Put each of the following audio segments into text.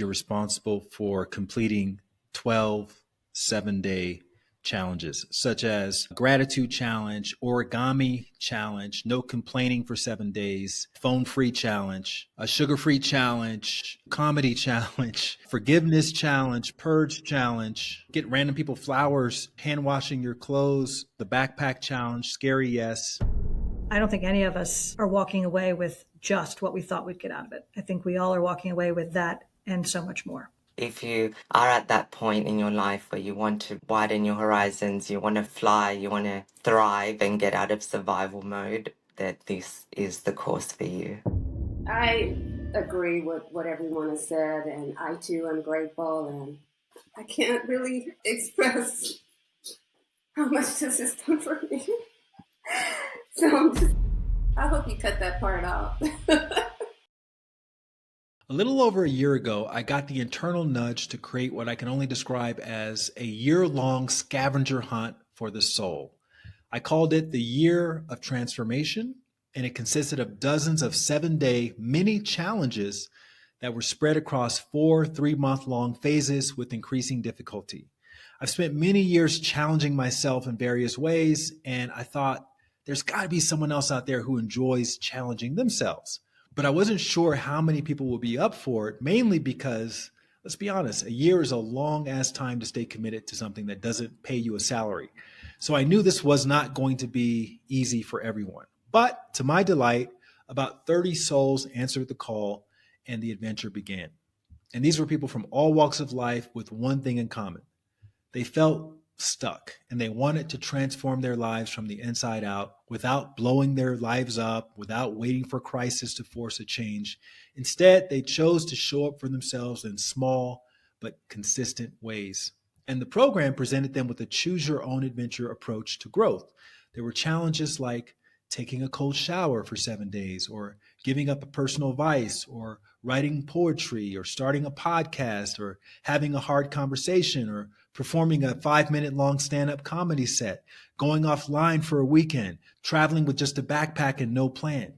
You're responsible for completing 12 7-day challenges, such as gratitude challenge, origami challenge, no complaining for 7 days, phone free challenge, a sugar free challenge, comedy challenge, forgiveness challenge, purge challenge, get random people flowers, hand washing your clothes, the backpack challenge, scary yes. I don't think any of us are walking away with just what we thought we'd get out of it. I think we all are walking away with that and so much more. If you are at that point in your life where you want to widen your horizons, you want to fly, you want to thrive and get out of survival mode, that this is the course for you. I agree with what everyone has said, and I too am grateful, and I can't really express how much this has done for me. So I hope you cut that part out. A little over a year ago, I got the internal nudge to create what I can only describe as a year-long scavenger hunt for the soul. I called it the Year of Transformation, and it consisted of dozens of 7-day mini challenges that were spread across 4 3-month-long phases with increasing difficulty. I've spent many years challenging myself in various ways, and I thought there's got to be someone else out there who enjoys challenging themselves. But I wasn't sure how many people would be up for it, mainly because, let's be honest, a year is a long ass time to stay committed to something that doesn't pay you a salary. So I knew this was not going to be easy for everyone. But to my delight, about 30 souls answered the call and the adventure began. And these were people from all walks of life with one thing in common. They felt stuck and they wanted to transform their lives from the inside out without blowing their lives up, without waiting for crisis to force a change. Instead, they chose to show up for themselves in small but consistent ways. And the program presented them with a choose your own adventure approach to growth. There were challenges like taking a cold shower for 7 days, or giving up a personal vice, or writing poetry, or starting a podcast, or having a hard conversation, or performing a 5-minute long stand-up comedy set, going offline for a weekend, traveling with just a backpack and no plan.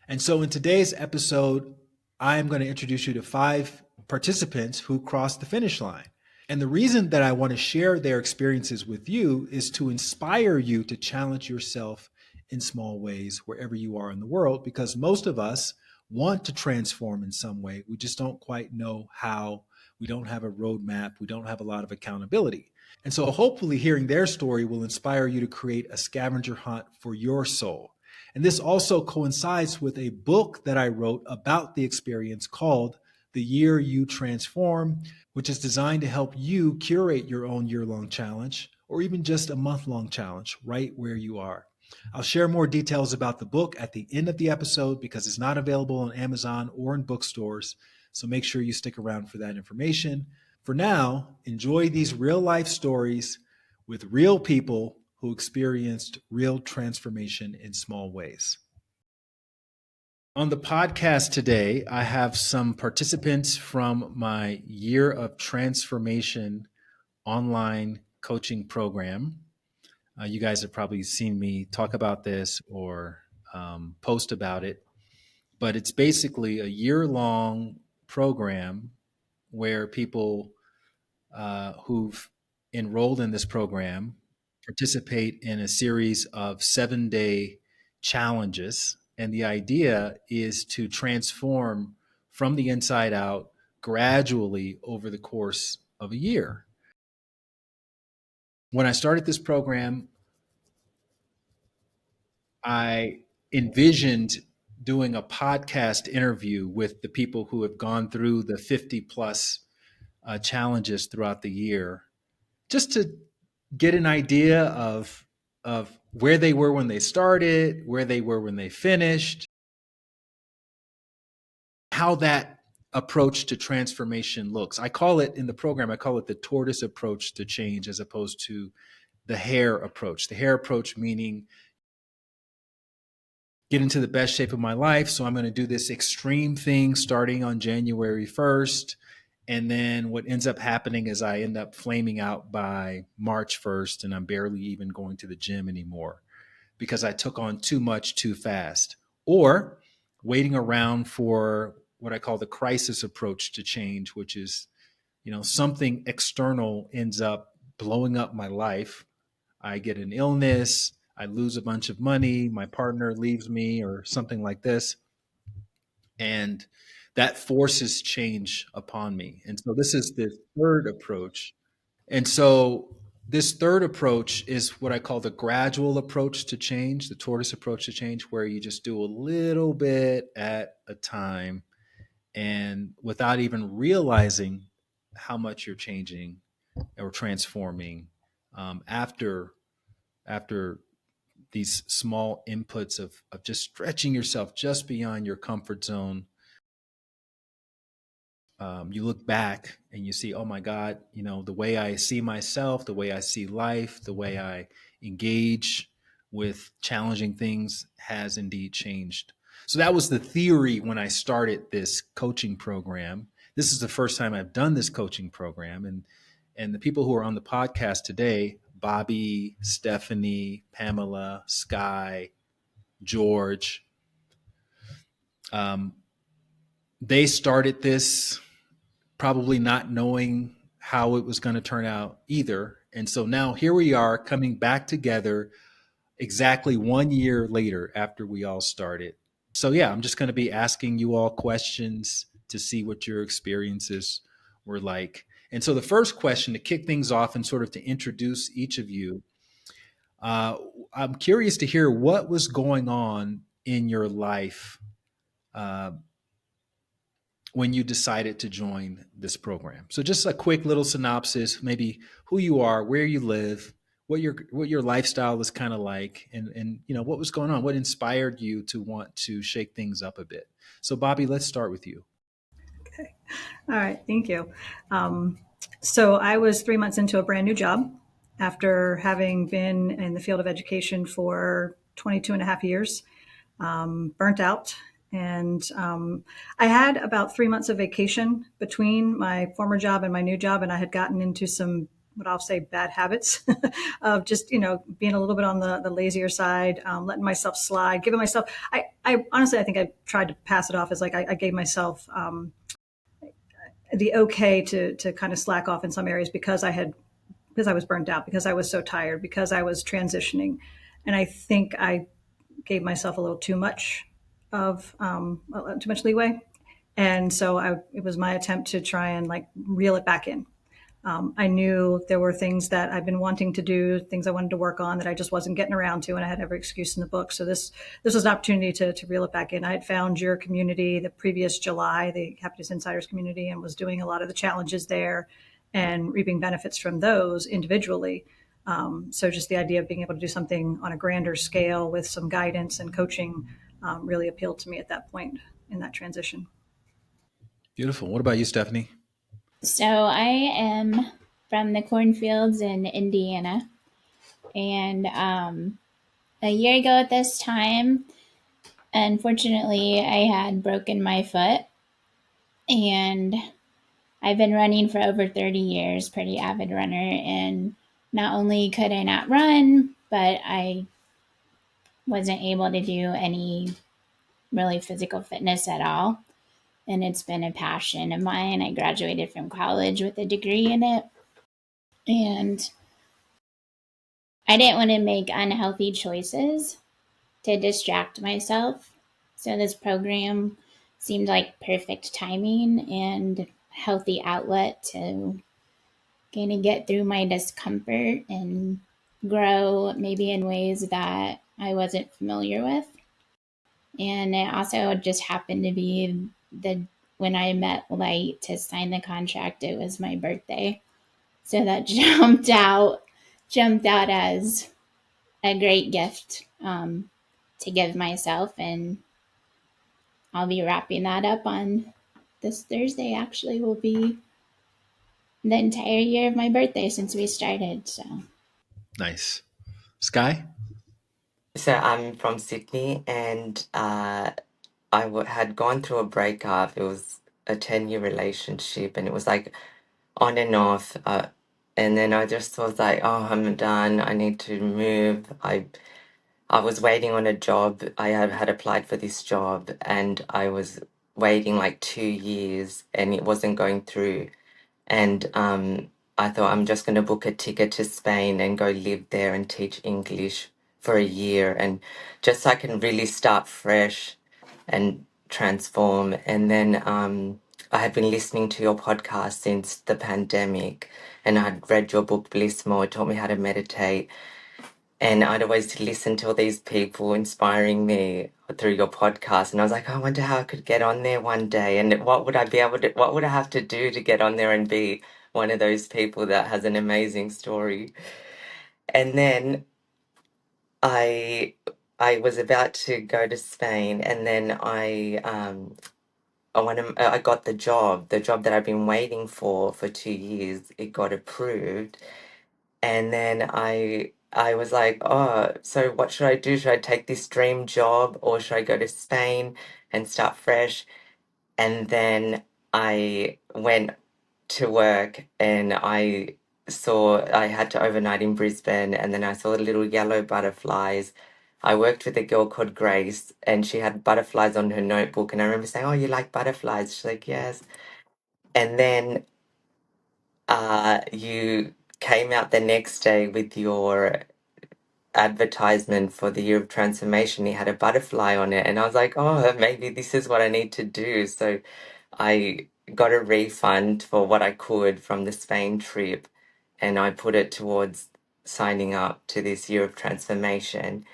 And so in today's episode, I am going to introduce you to 5 participants who crossed the finish line. And the reason that I want to share their experiences with you is to inspire you to challenge yourself in small ways wherever you are in the world, because most of us want to transform in some way. We just don't quite know how. We don't have a roadmap. We don't have a lot of accountability. And so hopefully hearing their story will inspire you to create a scavenger hunt for your soul. And this also coincides with a book that I wrote about the experience called The Year You Transform, which is designed to help you curate your own year-long challenge, or even just a month-long challenge right where you are. I'll share more details about the book at the end of the episode because it's not available on Amazon or in bookstores. So make sure you stick around for that information. For now, enjoy these real life stories with real people who experienced real transformation in small ways. On the podcast today, I have some participants from my Year of Transformation online coaching program. You guys have probably seen me talk about this or post about it, but it's basically a year-long program where people who've enrolled in this program participate in a series of 7-day challenges. And the idea is to transform from the inside out gradually over the course of a year. When I started this program, I envisioned doing a podcast interview with the people who have gone through the 50 plus challenges throughout the year, just to get an idea of where they were when they started, where they were when they finished, how that approach to transformation looks. I call it in the program, I call it the tortoise approach to change as opposed to the hare approach. The hare approach meaning get into the best shape of my life. So I'm going to do this extreme thing starting on January 1st. And then what ends up happening is I end up flaming out by March 1st, and I'm barely even going to the gym anymore because I took on too much too fast. Or waiting around for what I call the crisis approach to change, which is, something external ends up blowing up my life. I get an illness, I lose a bunch of money, my partner leaves me, or something like this. And that forces change upon me. And so this is the third approach. And so this third approach is what I call the gradual approach to change, the tortoise approach to change, where you just do a little bit at a time and without even realizing how much you're changing or transforming after these small inputs of just stretching yourself just beyond your comfort zone. You look back and you see, oh my God, the way I see myself, the way I see life, the way I engage with challenging things has indeed changed. So that was the theory when I started this coaching program. This is the first time I've done this coaching program. And the people who are on the podcast today, Bobby, Stephanie, Pamela, Sky, George, um, they started this probably not knowing how it was going to turn out either. And so now here we are coming back together exactly 1 year later after we all started. So, yeah, I'm just going to be asking you all questions to see what your experiences were like. And so, the first question to kick things off and sort of to introduce each of you, uh, I'm curious to hear what was going on in your life uh, when you decided to join this program. So just a quick little synopsis, maybe who you are, where you live, what your lifestyle is kind of like, and what was going on, what inspired you to want to shake things up a bit. So Bobby, let's start with you. Okay. All right. Thank you. Um, so I was 3 months into a brand new job after having been in the field of education for 22 and a half years, burnt out. And I had about 3 months of vacation between my former job and my new job. And I had gotten into some, what I'll say, bad habits of just, being a little bit on the lazier side, letting myself slide, giving myself, I honestly, I think I tried to pass it off as like I gave myself the okay to kind of slack off in some areas because I was burnt out, because I was so tired, because I was transitioning. And I think I gave myself a little too much too much leeway. And so it was my attempt to try and like reel it back in. I knew there were things that I've been wanting to do, things I wanted to work on that I just wasn't getting around to, and I had every excuse in the book. So this was an opportunity to reel it back in. I had found your community the previous July, the Happiness Insiders community, and was doing a lot of the challenges there and reaping benefits from those individually. So just the idea of being able to do something on a grander scale with some guidance and coaching really appealed to me at that point in that transition. Beautiful. What about you, Stephanie? So I am from the cornfields in Indiana. And a year ago at this time, unfortunately, I had broken my foot. And I've been running for over 30 years, pretty avid runner. And not only could I not run, but I wasn't able to do any really physical fitness at all. And it's been a passion of mine. I graduated from college with a degree in it. And I didn't want to make unhealthy choices to distract myself. So this program seemed like perfect timing and healthy outlet to kind of get through my discomfort and grow maybe in ways that I wasn't familiar with. And it also just happened to be the when I met Light to sign the contract, it was my birthday. So that jumped out as a great gift to give myself. And I'll be wrapping that up on this Thursday. Actually, will be the entire year of my birthday since we started. So Nice. Sky? So I'm from Sydney, and had gone through a breakup. It was a 10-year relationship, and it was like on and off. And then I just was like, oh, I'm done. I need to move. I was waiting on a job. I had applied for this job, and I was waiting like 2 years and it wasn't going through. And I thought I'm just going to book a ticket to Spain and go live there and teach English for a year, and just so I can really start fresh and transform. And then I had been listening to your podcast since the pandemic, and I'd read your book Bliss More. It taught me how to meditate, and I'd always listen to all these people inspiring me through your podcast. And I was like, I wonder how I could get on there one day. And what would I be able to, what would I have to do to get on there and be one of those people that has an amazing story? And then I, I was about to go to Spain, and then I got the job that I've been waiting for 2 years. It got approved. And then I was like, oh, so what should I do? Should I take this dream job or should I go to Spain and start fresh? And then I went to work and I had to overnight in Brisbane, and then I saw the little yellow butterflies. I worked with a girl called Grace, and she had butterflies on her notebook, and I remember saying, "Oh, you like butterflies?" She's like, "Yes." And then you came out the next day with your advertisement for the year of transformation. He had a butterfly on it, and I was like, oh, maybe this is what I need to do. So I got a refund for what I could from the Spain trip, and I put it towards signing up to this year of transformation.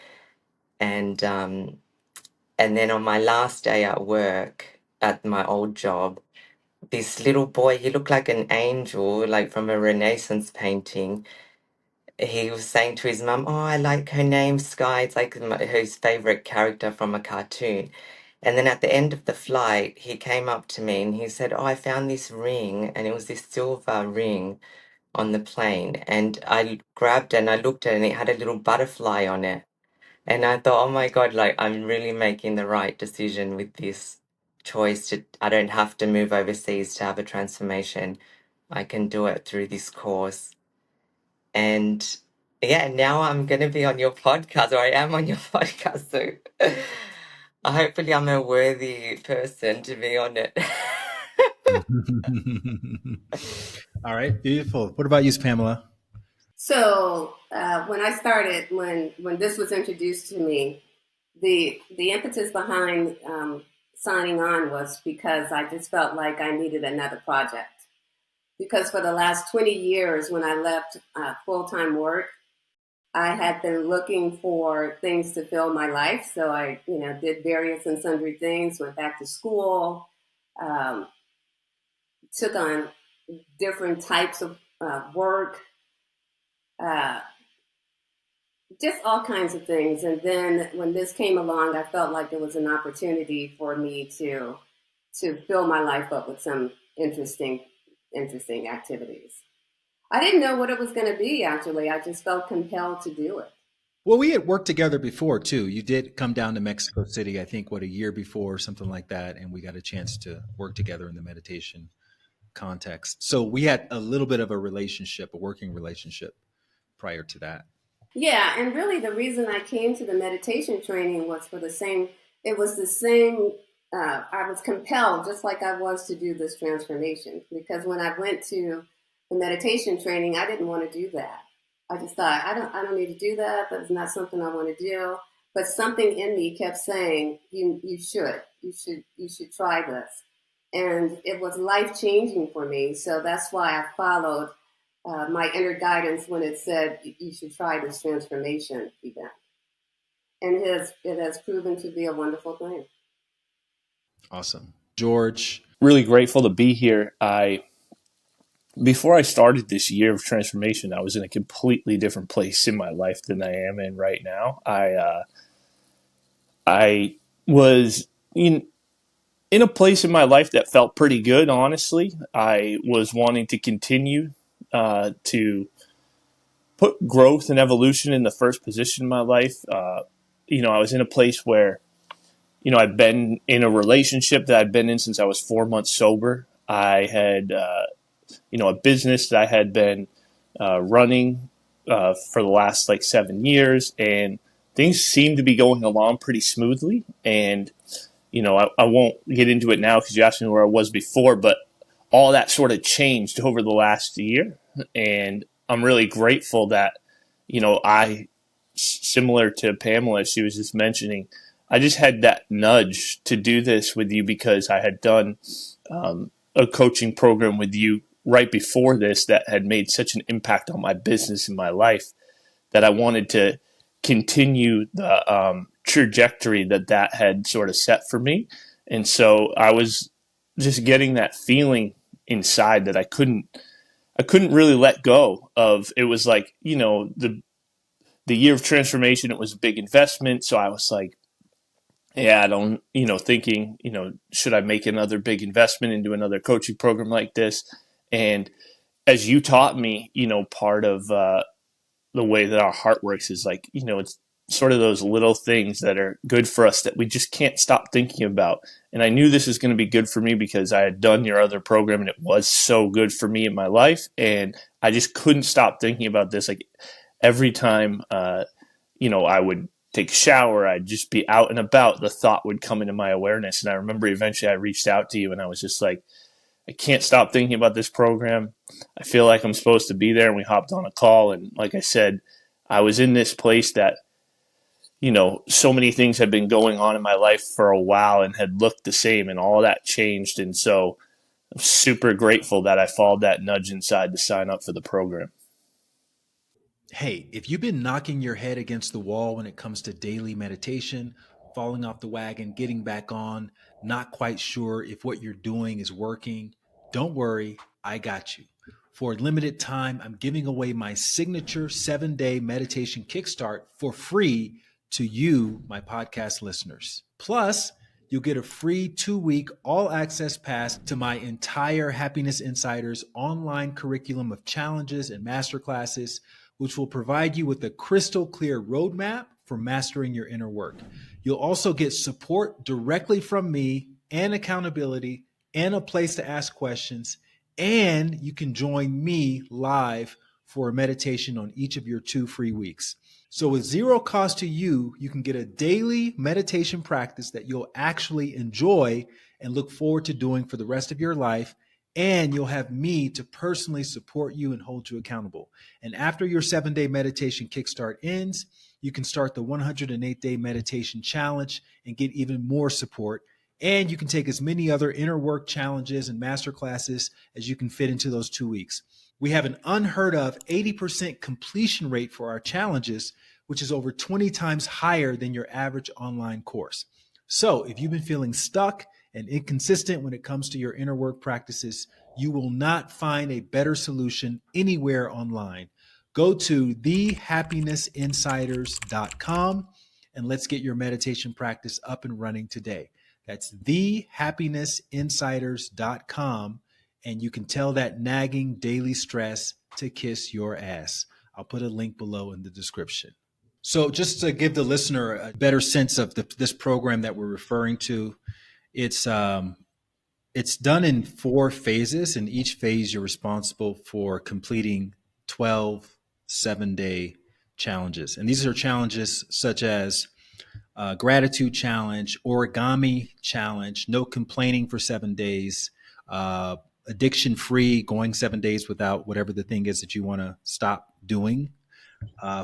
And and then on my last day at work at my old job, this little boy, he looked like an angel, like from a Renaissance painting. He was saying to his mum, "Oh, I like her name, Sky. It's like his favorite character from a cartoon." And then at the end of the flight, he came up to me and he said, "Oh, I found this ring," and it was this silver ring on the plane. And I grabbed it and I looked at it, and it had a little butterfly on it. And I thought, oh my God, like I'm really making the right decision with this choice to, I don't have to move overseas to have a transformation. I can do it through this course. And yeah, now I'm going to be on your podcast, or I am on your podcast. So hopefully, I'm a worthy person to be on it. All right, beautiful. What about you, Pamela? So when I started, when this was introduced to me, the impetus behind signing on was because I just felt like I needed another project. Because for the last 20 years, when I left full time work, I had been looking for things to fill my life. So I, did various and sundry things. Went back to school, um, took on different types of work. Uh, just all kinds of things. And then when this came along, I felt like there was an opportunity for me to fill my life up with some interesting activities. I didn't know what it was going to be. Actually, I just felt compelled to do it. Well, we had worked together before too. You did come down to Mexico City, I think, what, a year before or something like that, and we got a chance to work together in the meditation context. So we had a little bit of a relationship, a working relationship prior to that. Yeah, and really the reason I came to the meditation training was for the same. It was the same. I was compelled, just like I was, to do this transformation, because when I went to the meditation training, I didn't want to do that. I just thought I don't need to do that. That's not something I want to do. But something in me kept saying, you should try this, and it was life changing for me. So that's why I followed my inner guidance when it said you should try this transformation event, and it has proven to be a wonderful thing. Awesome. George. Really grateful to be here. Before I started this year of transformation, I was in a completely different place in my life than I am in right now. I was in a place in my life that felt pretty good. Honestly, I was wanting to continue to put growth and evolution in the first position in my life. I was in a place where I'd been in a relationship that I'd been in since I was 4 months sober. I had a business that I had been running for the last like 7 years, and things seemed to be going along pretty smoothly. And I won't get into it now because you asked me where I was before, but all that sort of changed over the last year. And I'm really grateful that, similar to Pamela, she was just mentioning, I just had that nudge to do this with you because I had done a coaching program with you right before this that had made such an impact on my business and my life that I wanted to continue the trajectory that had sort of set for me. And so I was just getting that feeling inside that I couldn't really let go of. It was like, the year of transformation, it was a big investment. So I was like, yeah, I don't, thinking, should I make another big investment into another coaching program like this? And as you taught me, part of the way that our heart works is like, it's sort of those little things that are good for us that we just can't stop thinking about. And I knew this was going to be good for me because I had done your other program and it was so good for me in my life. And I just couldn't stop thinking about this. Like every time, I would take a shower, I'd just be out and about, the thought would come into my awareness. And I remember eventually I reached out to you and I was just like, I can't stop thinking about this program. I feel like I'm supposed to be there. And we hopped on a call. And like I said, I was in this place that, so many things had been going on in my life for a while and had looked the same, and all that changed. And so I'm super grateful that I followed that nudge inside to sign up for the program. Hey, if you've been knocking your head against the wall when it comes to daily meditation, falling off the wagon, getting back on, not quite sure if what you're doing is working, don't worry, I got you. For a limited time, I'm giving away my signature 7-day meditation kickstart for free to you, my podcast listeners. Plus, you'll get a free 2-week all access pass to my entire Happiness Insiders online curriculum of challenges and masterclasses, which will provide you with a crystal clear roadmap for mastering your inner work. You'll also get support directly from me and accountability and a place to ask questions. And you can join me live for a meditation on each of your 2 free weeks. So with zero cost to you, you can get a daily meditation practice that you'll actually enjoy and look forward to doing for the rest of your life. And you'll have me to personally support you and hold you accountable. And after your 7-day meditation kickstart ends, you can start the 108-day meditation challenge and get even more support. And you can take as many other inner work challenges and masterclasses as you can fit into those 2 weeks. We have an unheard of 80% completion rate for our challenges, which is over 20 times higher than your average online course. So if you've been feeling stuck and inconsistent when it comes to your inner work practices, you will not find a better solution anywhere online. Go to thehappinessinsiders.com and let's get your meditation practice up and running today. That's thehappinessinsiders.com, and you can tell that nagging daily stress to kiss your ass. I'll put a link below in the description. So just to give the listener a better sense of this program that we're referring to, it's done in 4 phases, and each phase you're responsible for completing 12 7-day challenges. And these are challenges such as gratitude challenge, origami challenge, no complaining for 7 days, addiction free, going 7 days without whatever the thing is that you want to stop doing,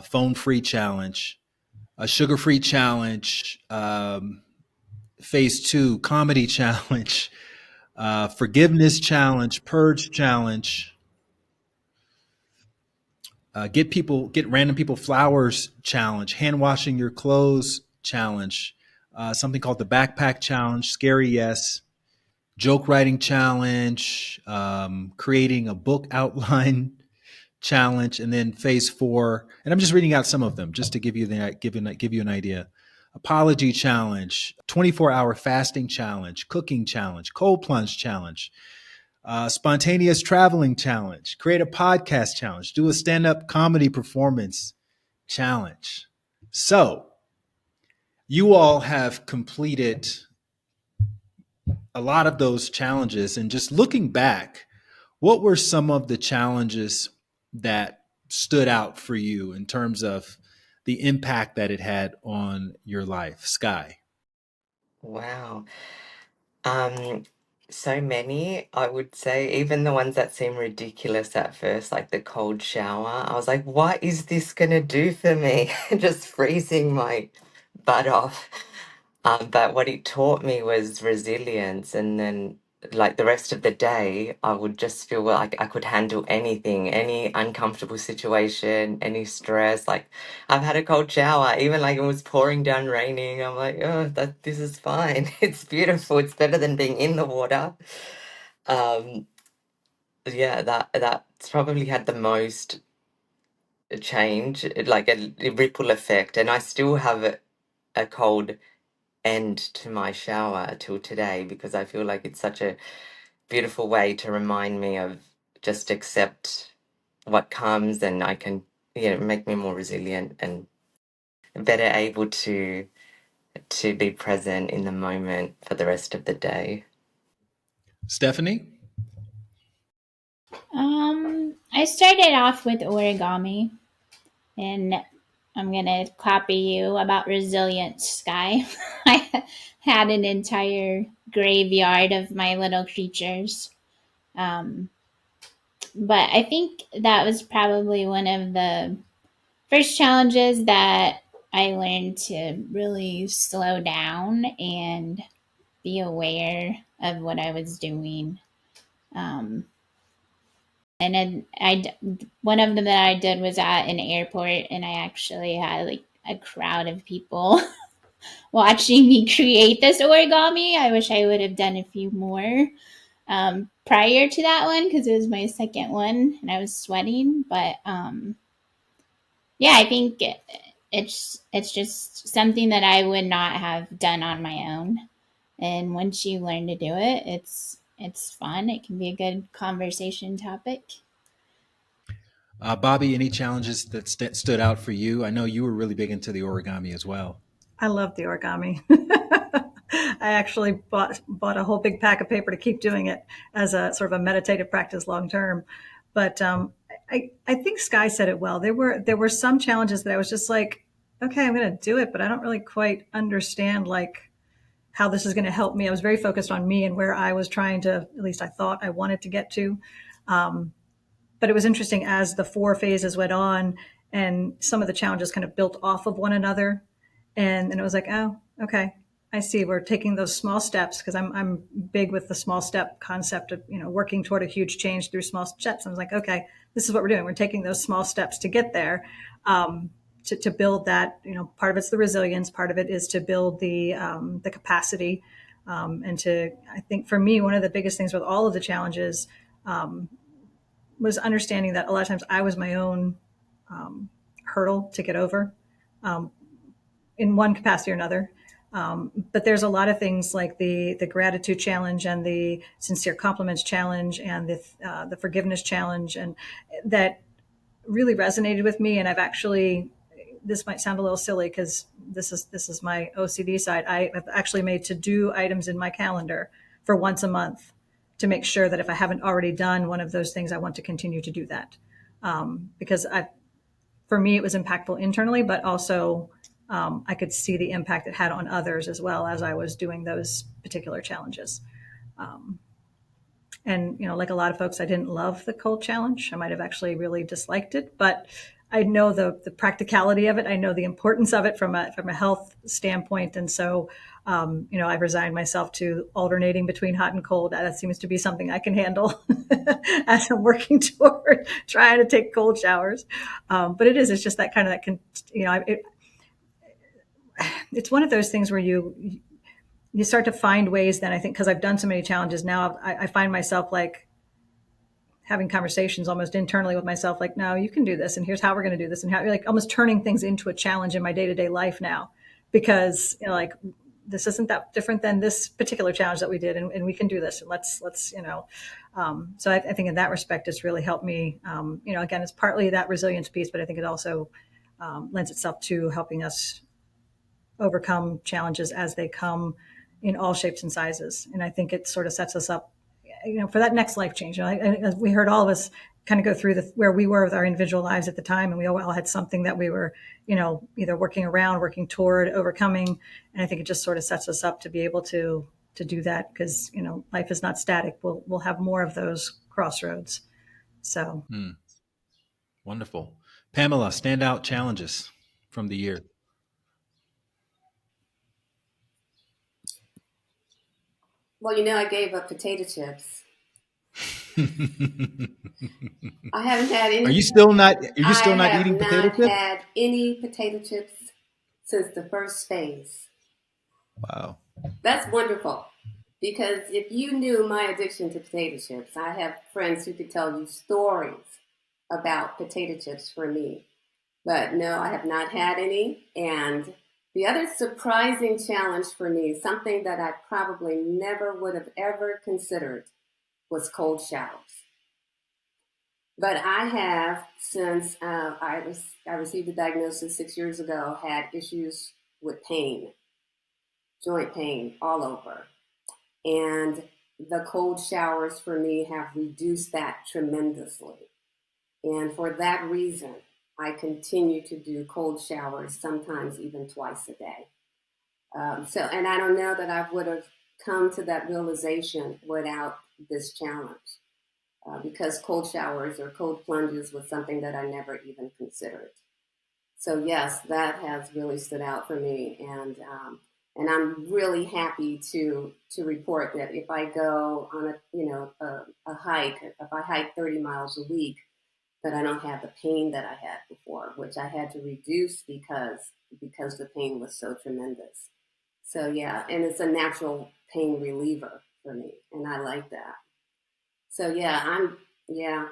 phone free challenge, a sugar free challenge, phase 2, comedy challenge, forgiveness challenge, purge challenge, get random people flowers challenge, hand washing your clothes challenge, something called the backpack challenge, scary yes, joke writing challenge, creating a book outline challenge, and then phase 4. And I'm just reading out some of them just to give you an idea. Apology challenge, 24-hour fasting challenge, cooking challenge, cold plunge challenge, spontaneous traveling challenge, create a podcast challenge, do a stand-up comedy performance challenge. So you all have completed a lot of those challenges. And just looking back, what were some of the challenges that stood out for you in terms of the impact that it had on your life, Sky? Wow. Um, so many, I would say, even the ones that seem ridiculous at first, like the cold shower. I was like, what is this gonna do for me? Just freezing my butt off. But what it taught me was resilience. And then, like the rest of the day, I would just feel like I could handle anything, any uncomfortable situation, any stress. Like, I've had a cold shower, even like it was pouring down raining. I'm like, oh, this is fine. It's beautiful. It's better than being in the water. Um, yeah, that's probably had the most change, like a ripple effect. And I still have a cold end to my shower till today because I feel like it's such a beautiful way to remind me of just accept what comes, and I can, make me more resilient and better able to be present in the moment for the rest of the day. Stephanie? I started off with origami, and I'm gonna copy you about resilience, Sky. I had an entire graveyard of my little creatures. Um, but I think that was probably one of the first challenges that I learned to really slow down and be aware of what I was doing. Um, and then one of them that I did was at an airport, and I actually had like a crowd of people watching me create this origami. I wish I would have done a few more prior to that one because it was my second one and I was sweating. But yeah, I think it's just something that I would not have done on my own. And once you learn to do it, it's fun. It can be a good conversation topic. Bobby, any challenges that stood out for you? I know you were really big into the origami as well. I love the origami. I actually bought a whole big pack of paper to keep doing it as a sort of a meditative practice long term. But I think Sky said it well. There were some challenges that I was just like, okay, I'm going to do it, but I don't really quite understand like how this is going to help me. I was very focused on me and where I was trying to, at least I thought I wanted to get to. But it was interesting as the 4 phases went on and some of the challenges kind of built off of one another. And then it was like, oh, okay, I see. We're taking those small steps because I'm big with the small step concept of, working toward a huge change through small steps. I was like, okay, this is what we're doing. We're taking those small steps to get there. To build that, part of it's the resilience, part of it is to build the capacity. And I think for me, one of the biggest things with all of the challenges was understanding that a lot of times I was my own hurdle to get over in one capacity or another. But there's a lot of things like the gratitude challenge and the sincere compliments challenge and the forgiveness challenge, and that really resonated with me. And I've actually, this might sound a little silly because this is my OCD side. I have actually made to-do items in my calendar for once a month to make sure that if I haven't already done one of those things, I want to continue to do that. Because for me, it was impactful internally, but also I could see the impact it had on others as well as I was doing those particular challenges. And, like a lot of folks, I didn't love the cold challenge. I might have actually really disliked it, but I know the practicality of it. I know the importance of it from a health standpoint. And so, I've resigned myself to alternating between hot and cold. That seems to be something I can handle as I'm working toward trying to take cold showers. But it's just that kind of, that can, it's one of those things where you start to find ways. Then I think, because I've done so many challenges now, I find myself like having conversations almost internally with myself, like, no, you can do this, and here's how we're going to do this, and how you're like almost turning things into a challenge in my day-to-day life now, because like this isn't that different than this particular challenge that we did, and we can do this, and let's so I think in that respect it's really helped me. Again, it's partly that resilience piece, but I think it also lends itself to helping us overcome challenges as they come in all shapes and sizes. And I think it sort of sets us up, for that next life change. We heard all of us kind of go through where we were with our individual lives at the time, and we all had something that we were, either working around, working toward, overcoming. And I think it just sort of sets us up to be able to do that, because life is not static. We'll have more of those crossroads. So Wonderful. Pamela, standout challenges from the year. Well, I gave up potato chips. I haven't had any. Are you still not? Are you I still not have eating potato not chips? had any potato chips since the first phase. Wow. That's wonderful. Because if you knew my addiction to potato chips, I have friends who could tell you stories about potato chips for me. But no, I have not had any. And the other surprising challenge for me, something that I probably never would have ever considered, was cold showers. But I have, since I received a diagnosis 6 years ago, had issues with pain, joint pain all over. And the cold showers for me have reduced that tremendously. And for that reason, I continue to do cold showers, sometimes even twice a day. And I don't know that I would have come to that realization without this challenge, because cold showers or cold plunges was something that I never even considered. So yes, that has really stood out for me, and I'm really happy to report that if I go on a hike, if I hike 30 miles a week, that I don't have the pain that I had before, which I had to reduce because the pain was so tremendous. So yeah, and it's a natural pain reliever for me, and I like that. So yeah, yeah.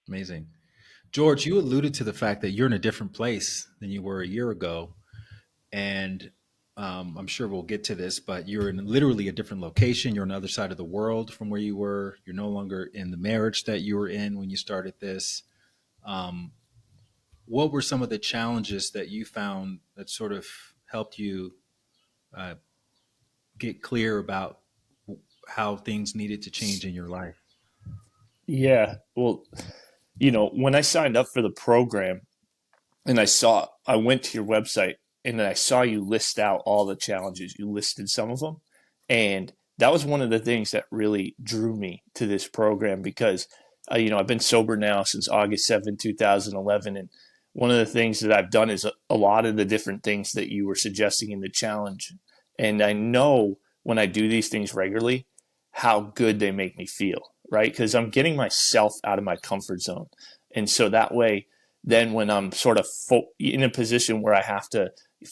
Amazing. George, you alluded to the fact that you're in a different place than you were a year ago. And I'm sure we'll get to this, but you're in literally a different location. You're on the other side of the world from where you were. You're no longer in the marriage that you were in when you started this. Um, what were some of the challenges that you found that sort of helped you uh, get clear about how things needed to change in your life? Yeah. Well, when I signed up for the program and I went to your website and then I saw you list out all the challenges. You listed some of them. And that was one of the things that really drew me to this program because, I've been sober now since August 7th, 2011. And one of the things that I've done is a lot of the different things that you were suggesting in the challenge. And I know when I do these things regularly, how good they make me feel, right? Because I'm getting myself out of my comfort zone. And so that way, then when I'm sort of in a position where I have to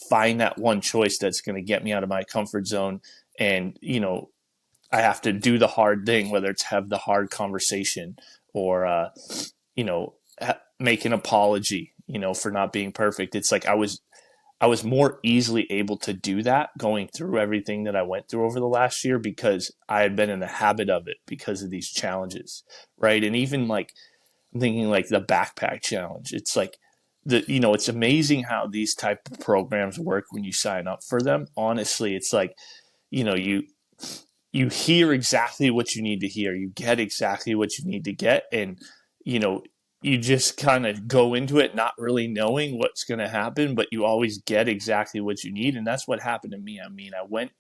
find that one choice that's going to get me out of my comfort zone, and I have to do the hard thing, whether it's have the hard conversation or make an apology, for not being perfect. It's like I was more easily able to do that going through everything that I went through over the last year because I had been in the habit of it because of these challenges, right? And even like I'm thinking like the backpack challenge. It's like it's amazing how these type of programs work when you sign up for them. Honestly, it's like, you hear exactly what you need to hear. You get exactly what you need to get. And, you know, you just kind of go into it not really knowing what's going to happen, but you always get exactly what you need. And that's what happened to me. I mean, I went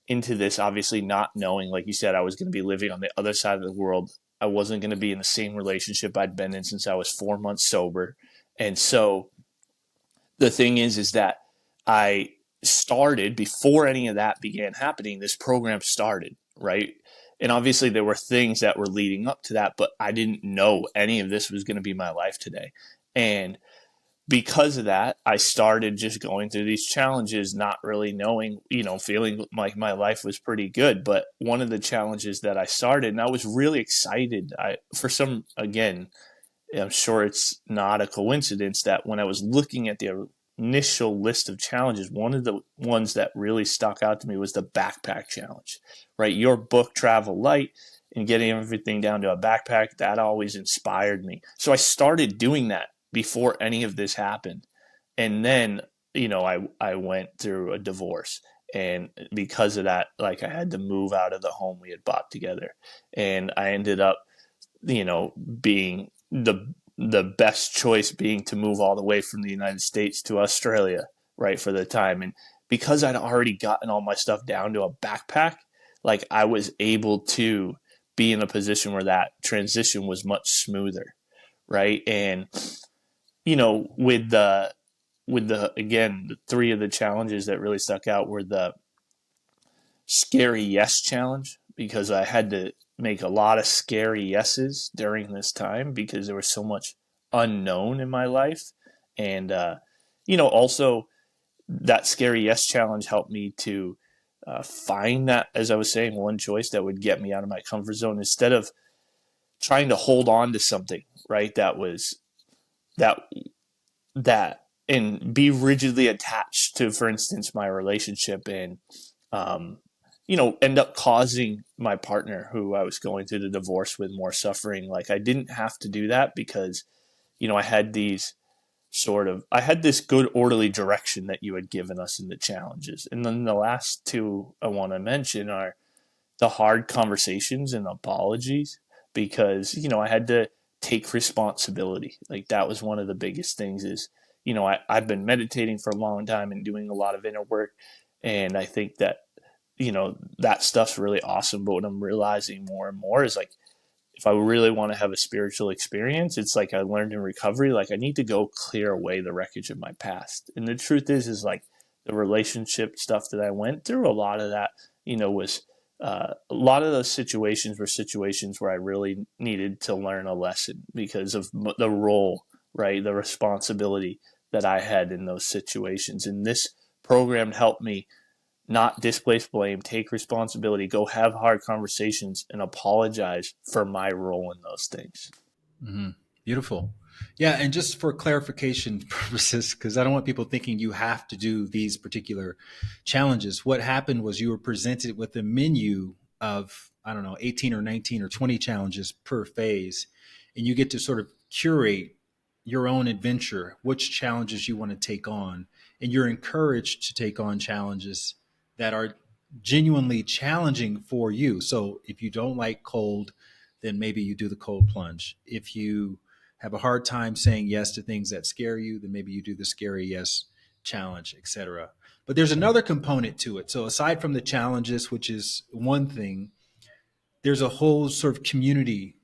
into this obviously not knowing, like you said, I was going to be living on the other side of the world. I wasn't going to be in the same relationship I'd been in since I was 4 months sober. And so the thing is that I started before any of that began happening. This program started, right? And obviously there were things that were leading up to that, but I didn't know any of this was going to be my life today. And because of that, I started just going through these challenges, not really knowing, feeling like my life was pretty good. But one of the challenges that I started, and I was really excited, again, I'm sure it's not a coincidence that when I was looking at the initial list of challenges, one of the ones that really stuck out to me was the backpack challenge, right? Your book, Travel Light, and getting everything down to a backpack, that always inspired me. So I started doing that before any of this happened. And then, I went through a divorce. And because of that, like I had to move out of the home we had bought together. And I ended up being the best choice being to move all the way from the United States to Australia, right, for the time. And because I'd already gotten all my stuff down to a backpack, like I was able to be in a position where that transition was much smoother, right? And with the again, the three of the challenges that really stuck out were the scary yes challenge, because I had to make a lot of scary yeses during this time because there was so much unknown in my life. And, also that scary yes challenge helped me to find that, as I was saying, one choice that would get me out of my comfort zone instead of trying to hold on to something, right? That that and be rigidly attached to, for instance, my relationship, and um, end up causing my partner, who I was going through the divorce with, more suffering. Like I didn't have to do that because I had this good orderly direction that you had given us in the challenges. And then the last two I want to mention are the hard conversations and apologies, because I had to take responsibility. Like that was one of the biggest things. Is I've been meditating for a long time and doing a lot of inner work, and I think that that stuff's really awesome. But what I'm realizing more and more is, like, if I really want to have a spiritual experience, it's like I learned in recovery, like I need to go clear away the wreckage of my past. And the truth is like the relationship stuff that I went through, a lot of that, was a lot of those situations were situations where I really needed to learn a lesson because of the role, right? The responsibility that I had in those situations. And this program helped me not displace blame, take responsibility, go have hard conversations, and apologize for my role in those things. Mm-hmm. Beautiful. Yeah, and just for clarification purposes, because I don't want people thinking you have to do these particular challenges. What happened was you were presented with a menu of, I don't know, 18 or 19 or 20 challenges per phase, and you get to sort of curate your own adventure, which challenges you want to take on. And you're encouraged to take on challenges that are genuinely challenging for you. So if you don't like cold, then maybe you do the cold plunge. If you have a hard time saying yes to things that scare you, then maybe you do the scary yes challenge, etc. But there's another component to it. So aside from the challenges, which is one thing, there's a whole sort of community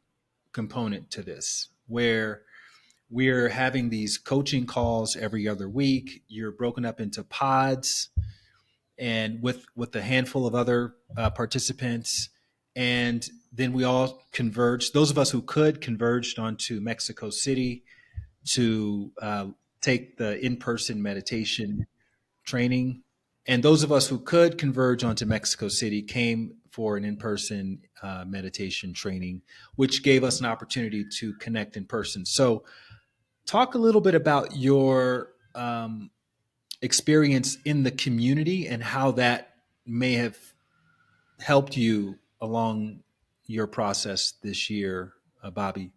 component to this where we're having these coaching calls every other week. You're broken up into pods and with a handful of other participants, and then we all converged. Those of us who could converged onto Mexico City to take the in-person meditation training, and those of us who could converge onto Mexico City came for an in-person meditation training, which gave us an opportunity to connect in person. So talk a little bit about your experience in the community and how that may have helped you along your process this year, Bobby.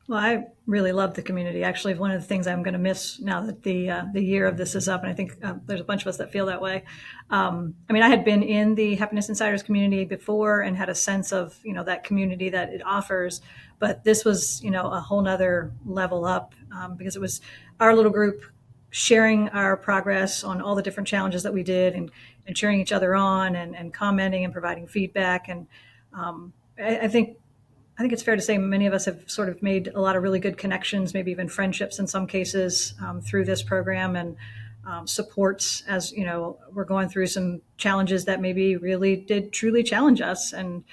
Well, I really love the community. Actually, one of the things I'm going to miss now that the year of this is up, and I think there's a bunch of us that feel that way. I mean, I had been in the Happiness Insiders community before and had a sense of that community that it offers, but this was a whole nother level up because it was our little group sharing our progress on all the different challenges that we did, and cheering each other on, and commenting and providing feedback. And I think it's fair to say many of us have sort of made a lot of really good connections, maybe even friendships in some cases, through this program, and supports as we're going through some challenges that maybe really did truly challenge us. And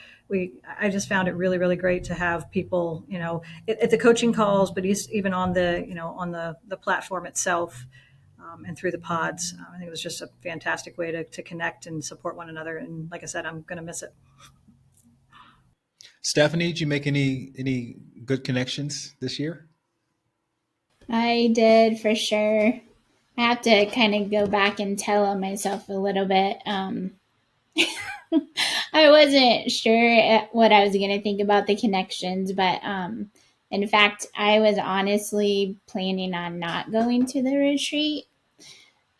I just found it really, really great to have people, at the coaching calls, but even on the platform itself, and through the pods. I think it was just a fantastic way to connect and support one another. And like I said, I'm going to miss it. Stephanie, did you make any good connections this year? I did for sure. I have to kind of go back and tell on myself a little bit. I wasn't sure what I was going to think about the connections, but in fact, I was honestly planning on not going to the retreat.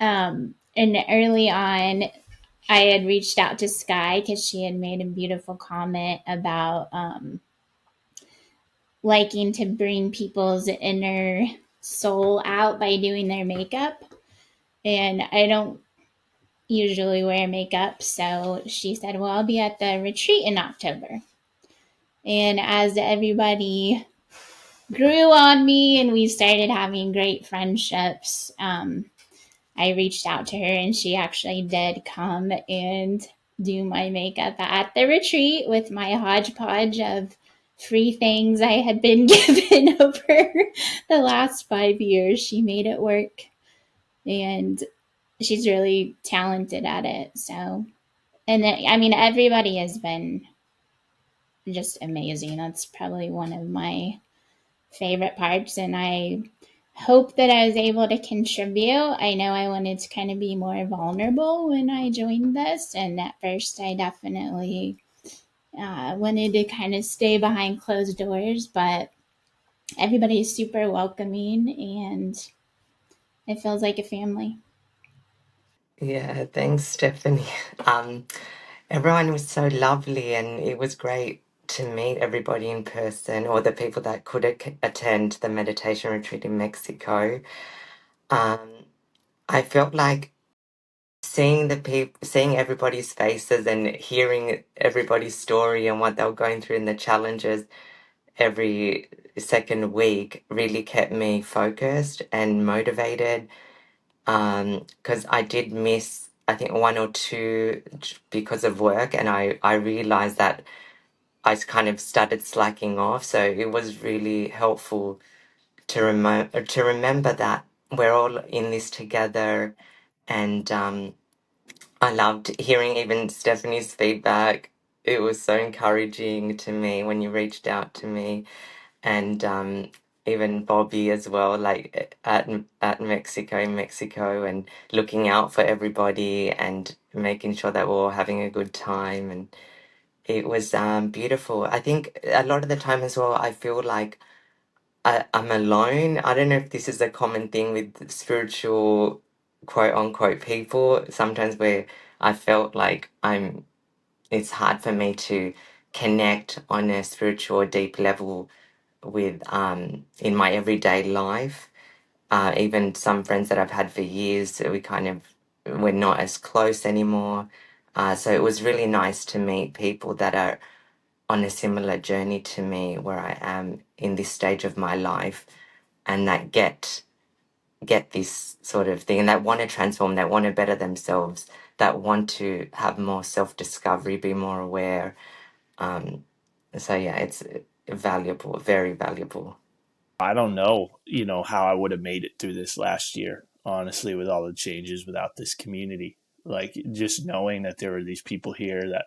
And early on, I had reached out to Sky because she had made a beautiful comment about liking to bring people's inner soul out by doing their makeup. And I don't usually wear makeup. So she said, well, I'll be at the retreat in October. And as everybody grew on me and we started having great friendships, I reached out to her and she actually did come and do my makeup at the retreat with my hodgepodge of free things I had been given over the last 5 years. She made it work and she's really talented at it. So, and then, I mean, everybody has been just amazing. That's probably one of my favorite parts. And I hope that I was able to contribute. I know I wanted to kind of be more vulnerable when I joined this. And at first, I definitely wanted to kind of stay behind closed doors, but everybody's super welcoming and it feels like a family. Yeah, thanks, Stephanie. Um, Everyone was so lovely, and it was great to meet everybody in person, or the people that could attend the meditation retreat in Mexico. Um, I felt like seeing the people, seeing everybody's faces, and hearing everybody's story and what they were going through and the challenges every second week really kept me focused and motivated. Because I did miss, I think, one or two because of work, and I realized that I kind of started slacking off. So it was really helpful to remember that we're all in this together. And I loved hearing even Stephanie's feedback. It was so encouraging to me when you reached out to me, and even Bobby as well, like at Mexico, in Mexico, and looking out for everybody and making sure that we're all having a good time. And it was beautiful. I think a lot of the time as well, I feel like I'm alone. I don't know if this is a common thing with spiritual quote unquote people. Sometimes where I felt like it's hard for me to connect on a spiritual deep level with in my everyday life. Even some friends that I've had for years, we kind of we're not as close anymore. So it was really nice to meet people that are on a similar journey to me where I am in this stage of my life, and that get this sort of thing, and that want to transform, that want to better themselves, that want to have more self-discovery, be more aware. um so yeah, it's valuable, very valuable. I don't know, how I would have made it through this last year, honestly, with all the changes without this community. Like just knowing that there were these people here that,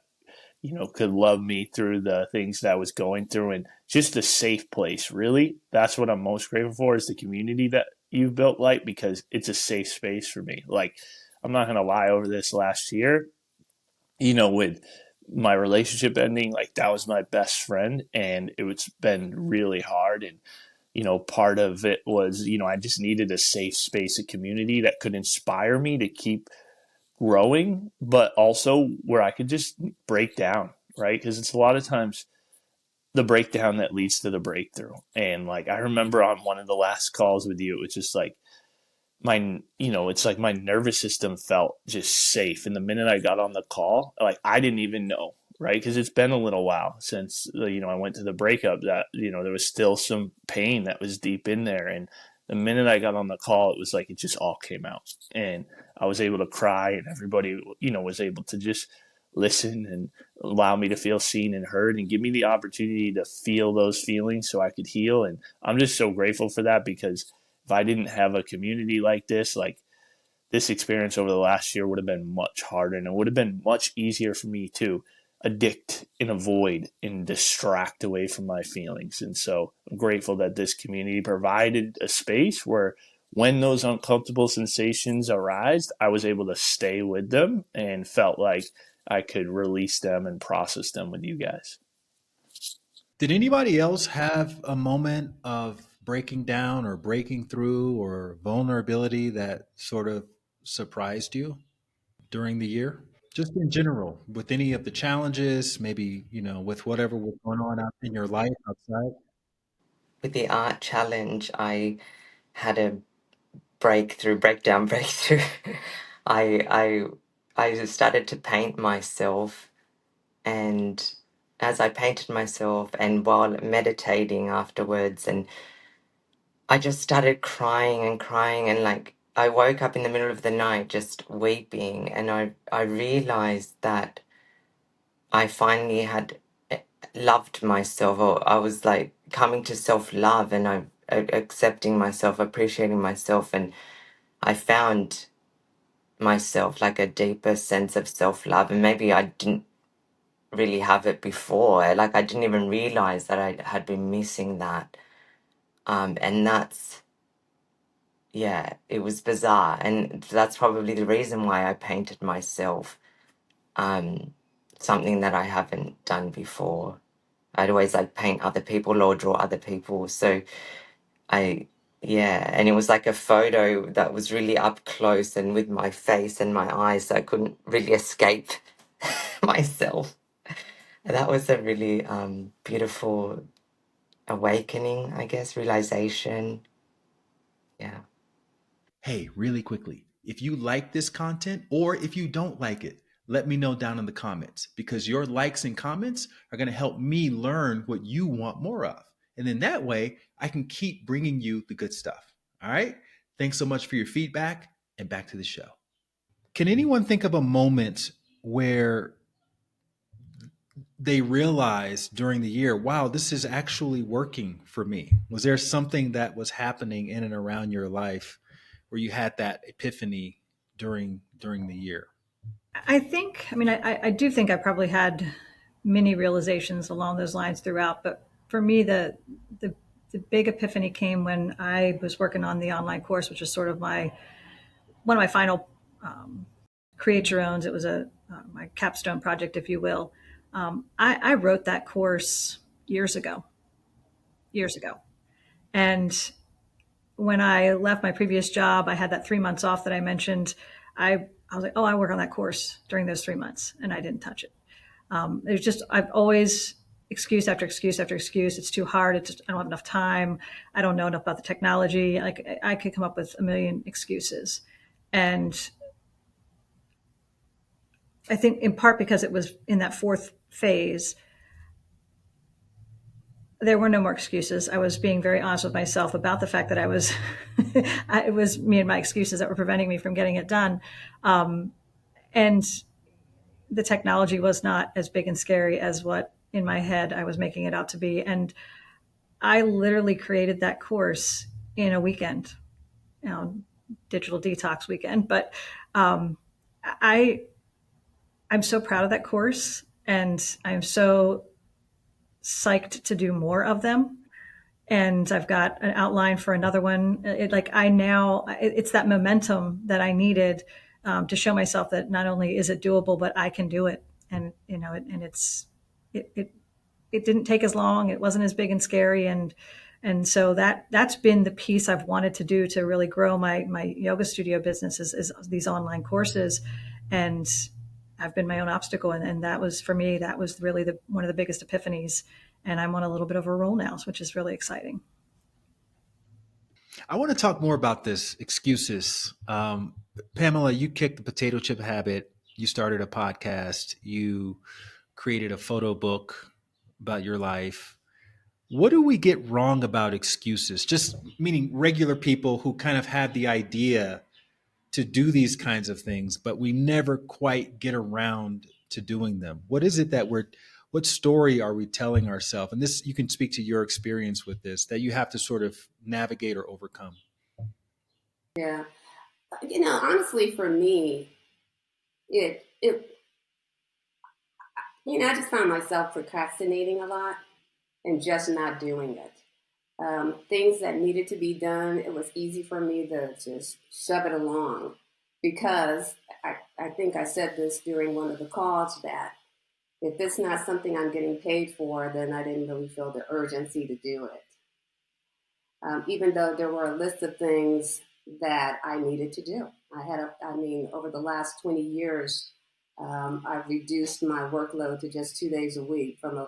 could love me through the things that I was going through and just a safe place. Really, that's what I'm most grateful for is the community that you've built, like, because it's a safe space for me. Like, I'm not going to lie, over this last year, with my relationship ending, like that was my best friend and it's been really hard. And part of it was, I just needed a safe space, a community that could inspire me to keep growing, but also where I could just break down, right? Because it's a lot of times the breakdown that leads to the breakthrough. And like, I remember on one of the last calls with you, it was just like, it's like my nervous system felt just safe. And the minute I got on the call, like I didn't even know, right? Because it's been a little while since, I went to the breakup that, there was still some pain that was deep in there. And the minute I got on the call, it was like it just all came out. And I was able to cry, and everybody, was able to just listen and allow me to feel seen and heard and give me the opportunity to feel those feelings so I could heal. And I'm just so grateful for that, because if I didn't have a community like this, like this experience over the last year would have been much harder, and it would have been much easier for me to addict and avoid and distract away from my feelings. And so I'm grateful that this community provided a space where when those uncomfortable sensations arise, I was able to stay with them and felt like I could release them and process them with you guys. Did anybody else have a moment of breaking down or breaking through or vulnerability that sort of surprised you during the year? Just in general, with any of the challenges, maybe, with whatever was going on out in your life outside? with the art challenge, I had a breakthrough. I I started to paint myself, and as I painted myself, and while meditating afterwards, and I just started crying and crying, and like I woke up in the middle of the night just weeping, and I realized that I finally had loved myself, or I was like coming to self love, and I accepting myself, appreciating myself, and I found myself like a deeper sense of self love, and maybe I didn't really have it before. Like I didn't even realize that I had been missing that, and that's yeah, it was bizarre, and that's probably the reason why I painted myself. Um, Something that I haven't done before. I'd always like paint other people or draw other people. So I, yeah, and it was like a photo that was really up close and with my face and my eyes, so I couldn't really escape myself. And that was a really beautiful awakening, I guess, realization. Yeah. Hey, really quickly, if you like this content or if you don't like it, let me know down in the comments because your likes and comments are going to help me learn what you want more of. And then that way, I can keep bringing you the good stuff. All right? Thanks so much for your feedback and back to the show. Can anyone think of a moment where they realized during the year, wow, this is actually working for me? Was there something that was happening in and around your life where you had that epiphany during the year? I think, I mean, I do think I probably had many realizations along those lines throughout, but for me, the, the big epiphany came when I was working on the online course, which is sort of one of my final create your owns. It was my capstone project, if you will. I wrote that course years ago. And when I left my previous job, I had that 3 months off that I mentioned. I was like, oh, I work on that course during those 3 months, and I didn't touch it. There's just I've always excuse after excuse after excuse. It's too hard. I don't have enough time. I don't know enough about the technology. Like I could come up with a million excuses, and I think in part because it was in that fourth phase, there were no more excuses. I was being very honest with myself about the fact that I was, it was me and my excuses that were preventing me from getting it done. And the technology was not as big and scary as what in my head I was making it out to be. And I literally created that course in a weekend, you know, digital detox weekend. But um, I, I'm so proud of that course, and I'm so psyched to do more of them. And I've got an outline for another one. It's that momentum that I needed to show myself that not only is it doable, but I can do it. And it, it it didn't take as long. It wasn't as big and scary, and so that's been the piece I've wanted to do to really grow my yoga studio business is these online courses, and I've been my own obstacle, and that was for me that was really one of the biggest epiphanies, and I'm on a little bit of a roll now, which is really exciting. I want to talk more about this excuses. Pamela, you kicked the potato chip habit. You started a podcast. You created a photo book about your life. What do we get wrong about excuses? Just meaning regular people who kind of have the idea to do these kinds of things, but we never quite get around to doing them. What is it that what story are we telling ourselves? And this, you can speak to your experience with this, that you have to sort of navigate or overcome. Yeah. Honestly, for me, it I just found myself procrastinating a lot and just not doing it. Things that needed to be done, it was easy for me to just shove it along because I think I said this during one of the calls that if it's not something I'm getting paid for, then I didn't really feel the urgency to do it. Even though there were a list of things that I needed to do. Over the last 20 years, I've reduced my workload to just 2 days a week from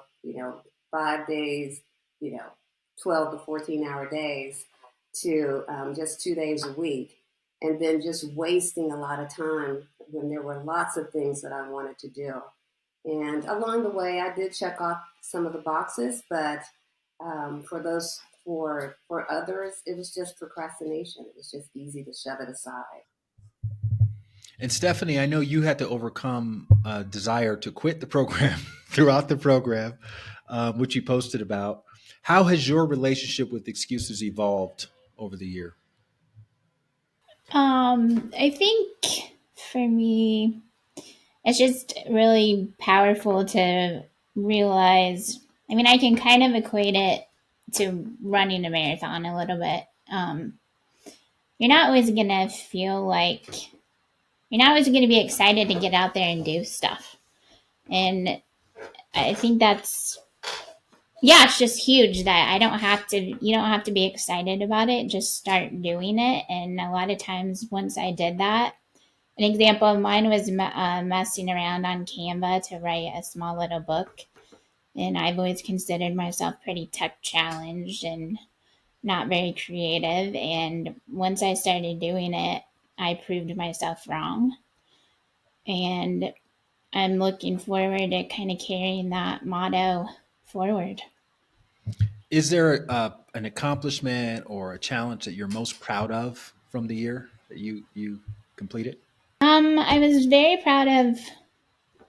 5 days, you know, 12 to 14-hour days to just 2 days a week, and then just wasting a lot of time when there were lots of things that I wanted to do. And along the way, I did check off some of the boxes, but for others, it was just procrastination. It was just easy to shove it aside. And Stephanie, I know you had to overcome a desire to quit the program throughout the program, which you posted about. How has your relationship with excuses evolved over the year? I think for me, it's just really powerful to realize. I mean, I can kind of equate it to running a marathon a little bit. You're not always gonna feel like you're not always gonna be excited to get out there and do stuff. And I think that's yeah, it's just huge that I don't have to you don't have to be excited about it. Just start doing it. And a lot of times once I did that, an example of mine was messing around on Canva to write a small little book. And I've always considered myself pretty tech challenged and not very creative. And once I started doing it, I proved myself wrong. And I'm looking forward to kind of carrying that motto forward. Is there an accomplishment or a challenge that you're most proud of from the year that you completed? I was very proud of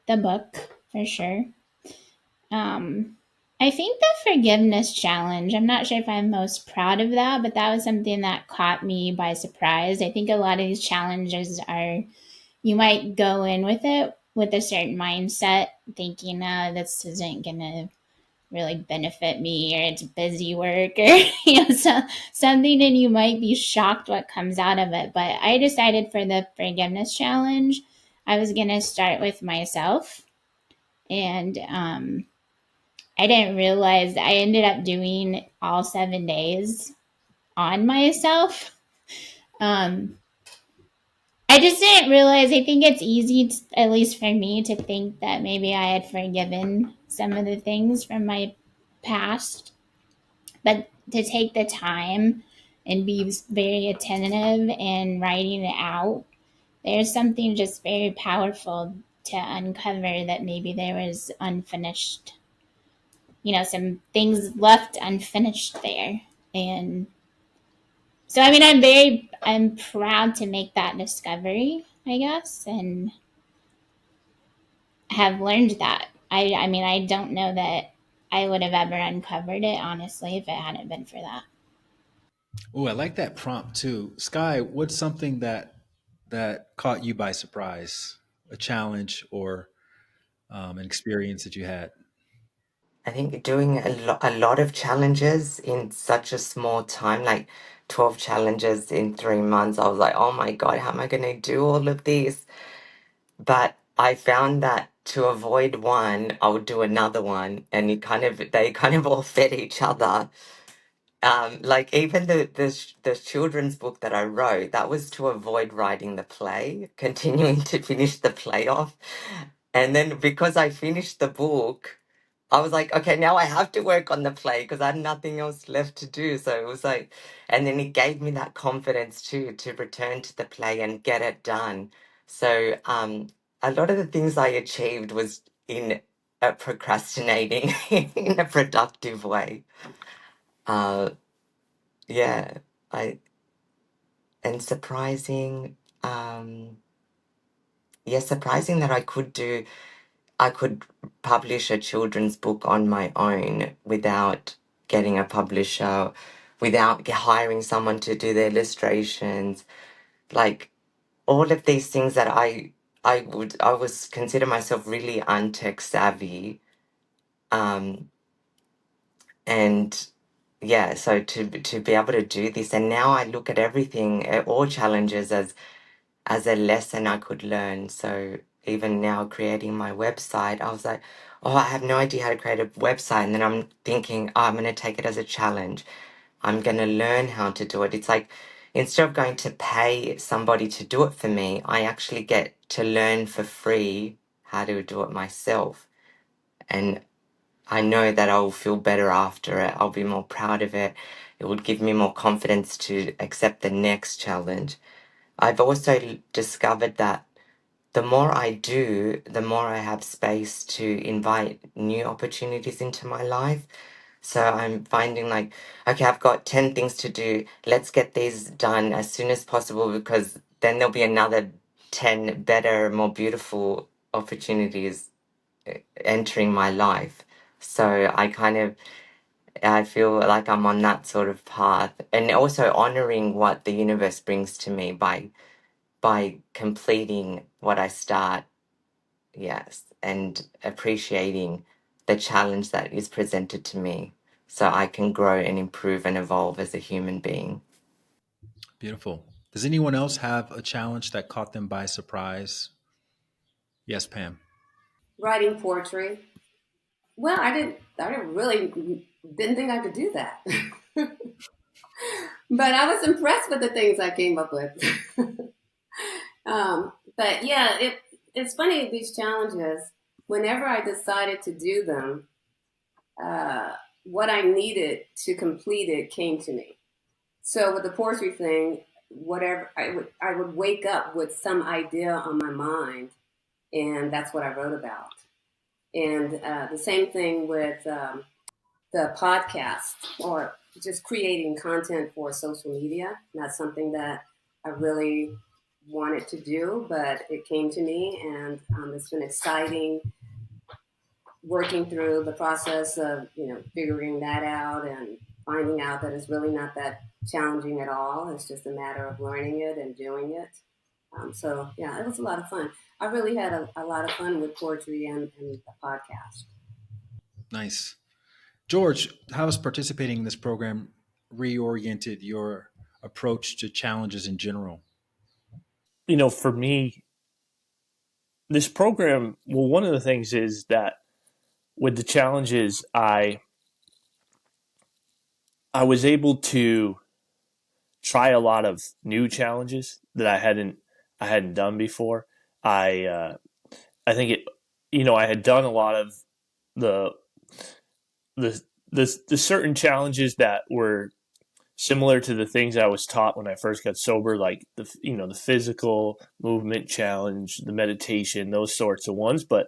the book for sure. Um, I think the forgiveness challenge, I'm not sure if I'm most proud of that, but that was something that caught me by surprise. I think a lot of these challenges are, you might go in with it with a certain mindset, thinking, this isn't going to really benefit me or it's busy work or, something, and you might be shocked what comes out of it. But I decided for the forgiveness challenge, I was going to start with myself. And, I didn't realize I ended up doing all 7 days on myself. Um, I just didn't realize. I think it's easy, at least for me, to think that maybe I had forgiven some of the things from my past, but to take the time and be very attentive and writing it out, there's something just very powerful to uncover that maybe there was unfinished, some things left unfinished there. And so, I mean, I'm proud to make that discovery, I guess, and have learned that. I mean, I don't know that I would have ever uncovered it, honestly, if it hadn't been for that. Oh, I like that prompt too. Sky, what's something that caught you by surprise? A challenge or an experience that you had? I think doing a lot of challenges in such a small time, like 12 challenges in 3 months, I was like, oh my God, how am I going to do all of these? But I found that to avoid one, I would do another one, and they kind of all fed each other. Like even the children's book that I wrote, that was to avoid writing the play, continuing to finish the play off. And then because I finished the book, I was like, okay, now I have to work on the play because I had nothing else left to do. So it was like, and then it gave me that confidence too to return to the play and get it done. So a lot of the things I achieved was in procrastinating in a productive way. Uh, yeah, I and surprising, yeah, surprising that I could publish a children's book on my own without getting a publisher, without hiring someone to do the illustrations, like all of these things that I was consider myself really untech savvy, um, and yeah, so to be able to do this, and now I look at everything, all challenges as a lesson I could learn. So even now creating my website, I was like, oh, I have no idea how to create a website. And then I'm thinking, oh, I'm going to take it as a challenge. I'm going to learn how to do it. It's like instead of going to pay somebody to do it for me, I actually get to learn for free how to do it myself. And I know that I'll feel better after it. I'll be more proud of it. It would give me more confidence to accept the next challenge. I've also discovered that the more I do, the more I have space to invite new opportunities into my life. So I'm finding like, okay, I've got 10 things to do. Let's get these done as soon as possible because then there'll be another 10 better, more beautiful opportunities entering my life. So I feel like I'm on that sort of path, and also honoring what the universe brings to me by completing what I start. Yes, and appreciating the challenge that is presented to me so I can grow and improve and evolve as a human being. Beautiful. Does anyone else have a challenge that caught them by surprise? Yes, Pam. Writing poetry. Well, I didn't really didn't think I could do that. But I was impressed with the things I came up with. But yeah, it's funny these challenges. Whenever I decided to do them, uh, what I needed to complete it came to me. So with the poetry thing, whatever I would wake up with some idea on my mind, and that's what I wrote about. And the same thing with the podcast or just creating content for social media. That's something that I really wanted to do, but it came to me, and it's been exciting working through the process of figuring that out and finding out that it's really not that challenging at all. It's just a matter of learning it and doing it. So yeah, it was a lot of fun. I really had a lot of fun with poetry and the podcast. Nice. George, how has participating in this program reoriented your approach to challenges in general? For me, this program, well, one of the things is that with the challenges, I was able to try a lot of new challenges that I hadn't done before. I think I had done a lot of the the the certain challenges that were similar to the things I was taught when I first got sober, like the physical movement challenge, the meditation, those sorts of ones. But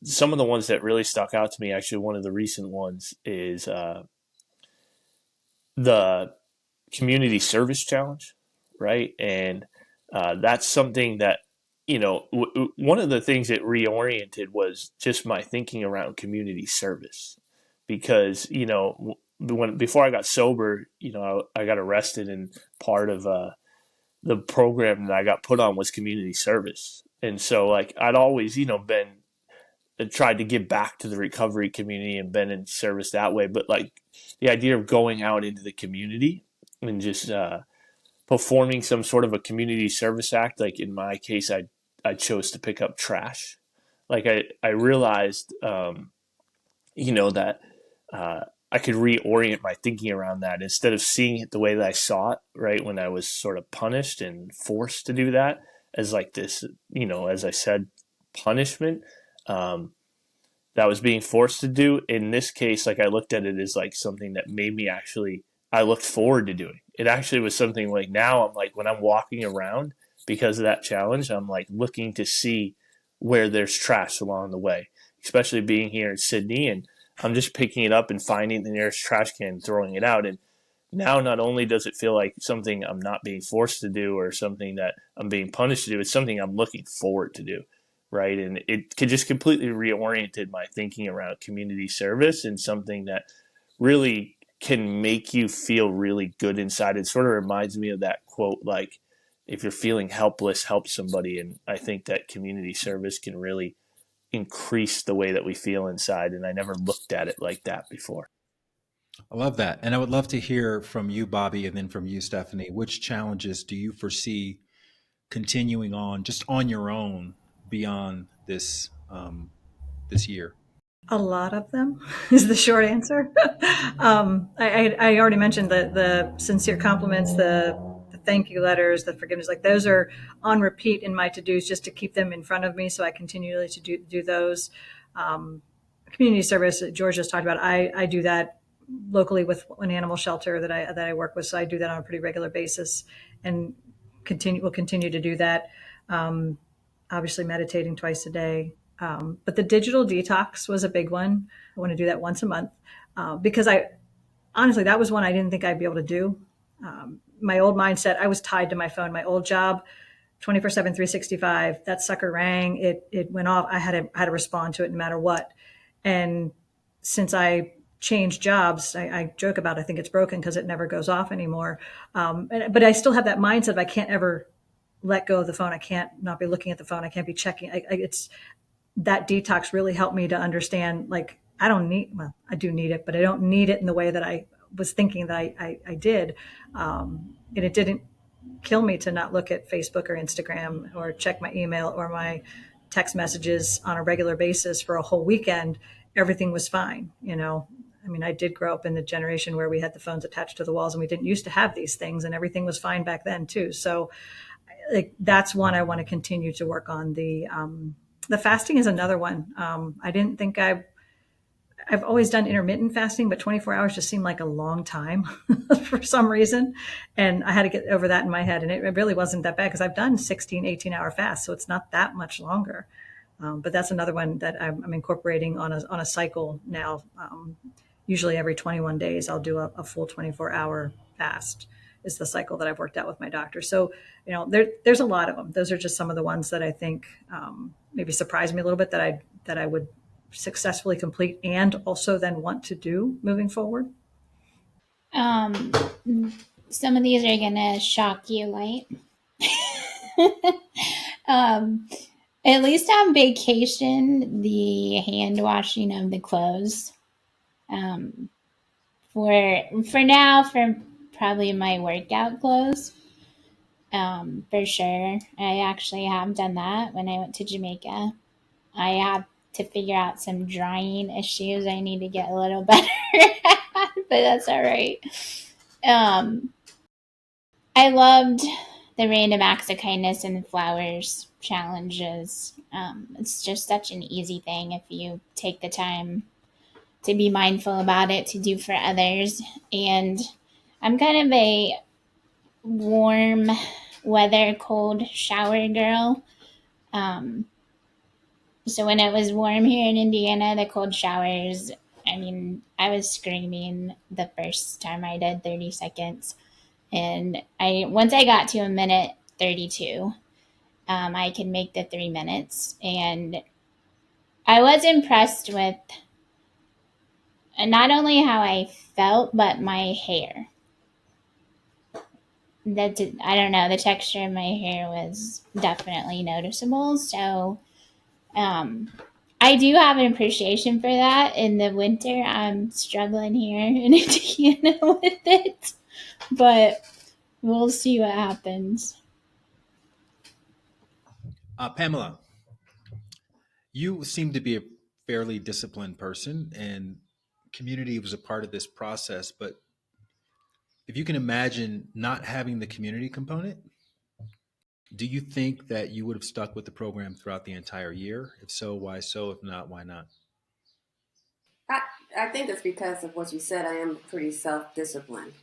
some of the ones that really stuck out to me, actually, one of the recent ones is the community service challenge, right? And that's something that one of the things that reoriented was just my thinking around community service, because when before I got sober, I got arrested, and part of the program that I got put on was community service, and so like I'd always been tried to give back to the recovery community and been in service that way, but like the idea of going out into the community and just performing some sort of a community service act. Like in my case, I chose to pick up trash. Like I realized, that I could reorient my thinking around that instead of seeing it the way that I saw it, right, when I was sort of punished and forced to do that as like this, as I said, punishment. Um, that I was being forced to do. In this case, like I looked at it as like something that made me actually, I looked forward to doing. It actually was something like now I'm like, when I'm walking around because of that challenge, I'm like looking to see where there's trash along the way, especially being here in Sydney. And I'm just picking it up and finding the nearest trash can and throwing it out. And now not only does it feel like something I'm not being forced to do or something that I'm being punished to do, it's something I'm looking forward to do, right? And it could just completely reoriented my thinking around community service and something that really can make you feel really good inside. It sort of reminds me of that quote, like, if you're feeling helpless, help somebody. And I think that community service can really increase the way that we feel inside. And I never looked at it like that before. I love that. And I would love to hear from you, Bobby, and then from you, Stephanie. Which challenges do you foresee continuing on just on your own beyond this year? A lot of them is the short answer. I already mentioned the sincere compliments, the thank you letters, the forgiveness. Like those are on repeat in my to dos just to keep them in front of me, so I continually to do those. Um, community service that George just talked about, I do that locally with an animal shelter that I work with. So I do that on a pretty regular basis, and will continue to do that. Um, Obviously, meditating twice a day. But the digital detox was a big one. I want to do that once a month, because I honestly, that was one I didn't think I'd be able to do. My old mindset, I was tied to my phone. My old job, 24/7, 365. That sucker rang. It went off. I had to respond to it no matter what. And since I changed jobs, I joke about, I think it's broken because it never goes off anymore. But I still have that mindset of I can't ever let go of the phone. I can't not be looking at the phone. I can't be checking. It's that detox really helped me to understand, like, I don't need, well, I do need it, but I don't need it in the way that I was thinking that I did. And it didn't kill me to not look at Facebook or Instagram or check my email or my text messages on a regular basis for a whole weekend. Everything was fine. I mean, I did grow up in the generation where we had the phones attached to the walls and we didn't used to have these things, and everything was fine back then too. So like, that's one I want to continue to work on. The fasting is another one. I didn't think I've always done intermittent fasting, but 24 hours just seemed like a long time for some reason. And I had to get over that in my head. And it really wasn't that bad because I've done 16, 18-hour fasts. So it's not that much longer. But that's another one that I'm incorporating on a cycle now. Usually every 21 days, I'll do a full 24-hour fast is the cycle that I've worked out with my doctor. So, there's a lot of them. Those are just some of the ones that I think maybe surprised me a little bit that I would successfully complete and also then want to do moving forward. Um, some of these are gonna shock you, light. um, at least on vacation, the hand washing of the clothes. Um, for now, for probably my workout clothes. For sure, I actually have done that when I went to Jamaica. I have to figure out some drying issues I need to get a little better at, but that's all right. Um, I loved the random acts of kindness and flowers challenges. It's just such an easy thing if you take the time to be mindful about it, to do for others. And I'm kind of a warm weather, cold shower girl. Um, so when it was warm here in Indiana, the cold showers, I mean, I was screaming the first time I did 30 seconds. And once I got to a minute 32, I could make the 3 minutes. And I was impressed with not only how I felt, but my hair. I don't know, the texture of my hair was definitely noticeable. So I do have an appreciation for that. In the winter, I'm struggling here in Indiana with it, but we'll see what happens. Pamela, you seem to be a fairly disciplined person, and community was a part of this process. But if you can imagine not having the community component, do you think that you would have stuck with the program throughout the entire year? If so, why so? If not, why not? I, I think it's because of what you said. I am pretty self-disciplined.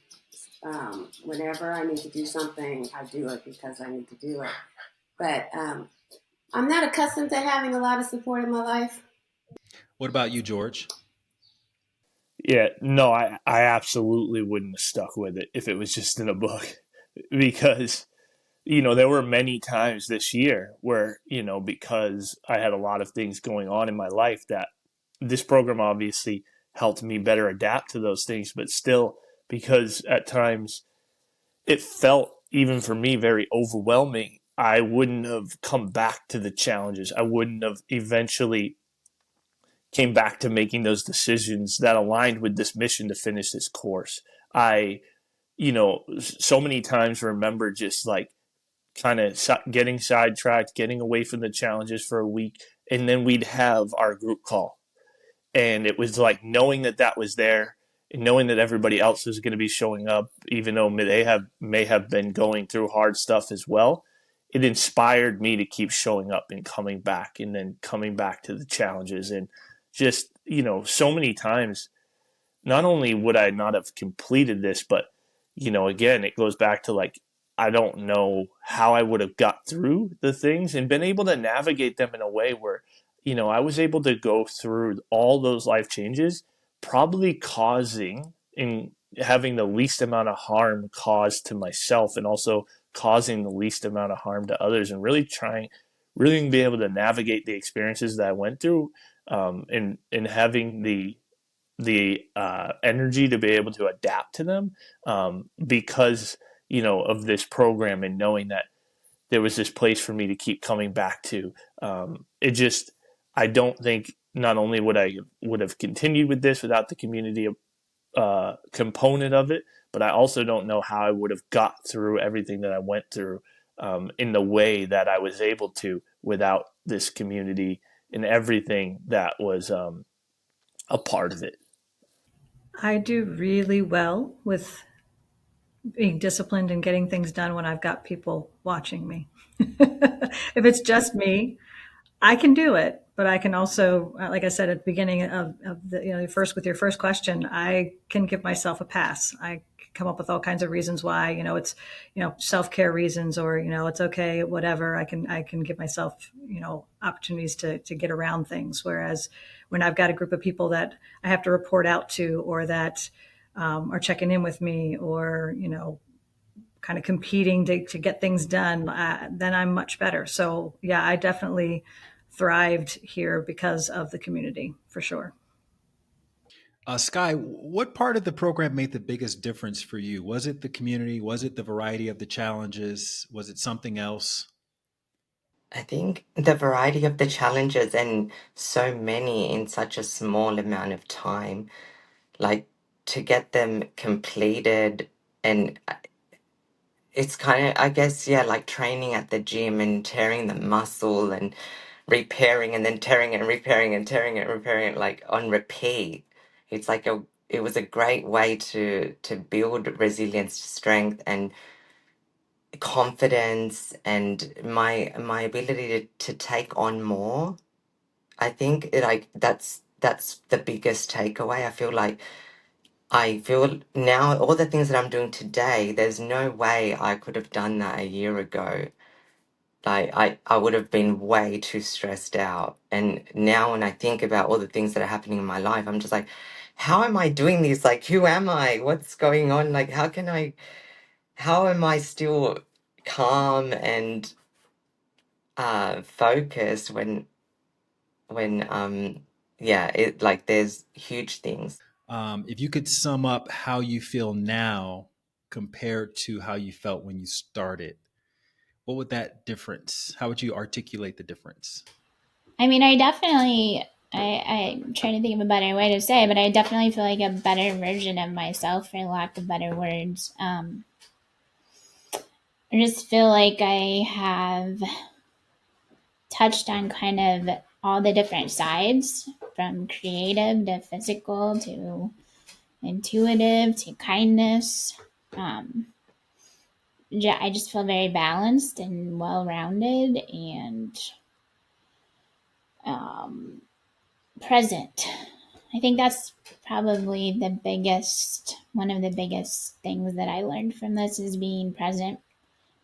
Whenever I need to do something, I do it because I need to do it. But I'm not accustomed to having a lot of support in my life. What about you, George? Yeah, no, I absolutely wouldn't have stuck with it if it was just in a book because, there were many times this year where, because I had a lot of things going on in my life that this program obviously helped me better adapt to those things, but still, because at times it felt, even for me, very overwhelming, I wouldn't have come back to the challenges. I wouldn't have eventually came back to making those decisions that aligned with this mission to finish this course. I, so many times remember just like kind of getting sidetracked, getting away from the challenges for a week, and then we'd have our group call. And it was like knowing that that was there and knowing that everybody else was going to be showing up, even though they may have been going through hard stuff as well. It inspired me to keep showing up and coming back, and then coming back to the challenges. And just, so many times, not only would I not have completed this, but, again, it goes back to like, I don't know how I would have got through the things and been able to navigate them in a way where, I was able to go through all those life changes, probably causing and having the least amount of harm caused to myself and also causing the least amount of harm to others, and really be able to navigate the experiences that I went through, and having the energy to be able to adapt to them, because of this program, and knowing that there was this place for me to keep coming back to. It just, I don't think, not only would have continued with this without the community component of it, but I also don't know how I would have got through everything that I went through, in the way that I was able to without this community and everything that was a part of it. I do really well with being disciplined and getting things done when I've got people watching me. If it's just me, I can do it, but I can also, like I said at the beginning of the, first with your first question, I can give myself a pass. I come up with all kinds of reasons why, it's, self-care reasons, or, it's okay, whatever. I can give myself, opportunities to get around things. Whereas when I've got a group of people that I have to report out to, or that are checking in with me, or, kind of competing to get things done, then I'm much better. So yeah, I definitely thrived here because of the community, for sure. Sky, what part of the program made the biggest difference for you? Was it the community? Was it the variety of the challenges? Was it something else? I think the variety of the challenges, and so many in such a small amount of time, like to get them completed, and it's kind of, I guess, yeah, like training at the gym and tearing the muscle and repairing and then tearing it and repairing and tearing it and repairing it, like on repeat. It's like it was a great way to build resilience, strength, and confidence, and my ability to take on more. I think like that's the biggest takeaway. I feel now all the things that I'm doing today, there's no way I could have done that a year ago. Like I would have been way too stressed out. And now when I think about all the things that are happening in my life, I'm just like, how am I doing this? Like, who am I? What's going on? Like, how am I still calm and focused when yeah, it like there's huge things. If you could sum up how you feel now compared to how you felt when you started, what would that difference? How would you articulate the difference? I mean, I'm trying to think of a better way to say it, but I definitely feel like a better version of myself, for lack of better words. I just feel like I have touched on kind of all the different sides, from creative to physical to intuitive to kindness. Um, yeah, I just feel very balanced and well rounded and um, present. I think that's probably one of the biggest things that I learned from this is being present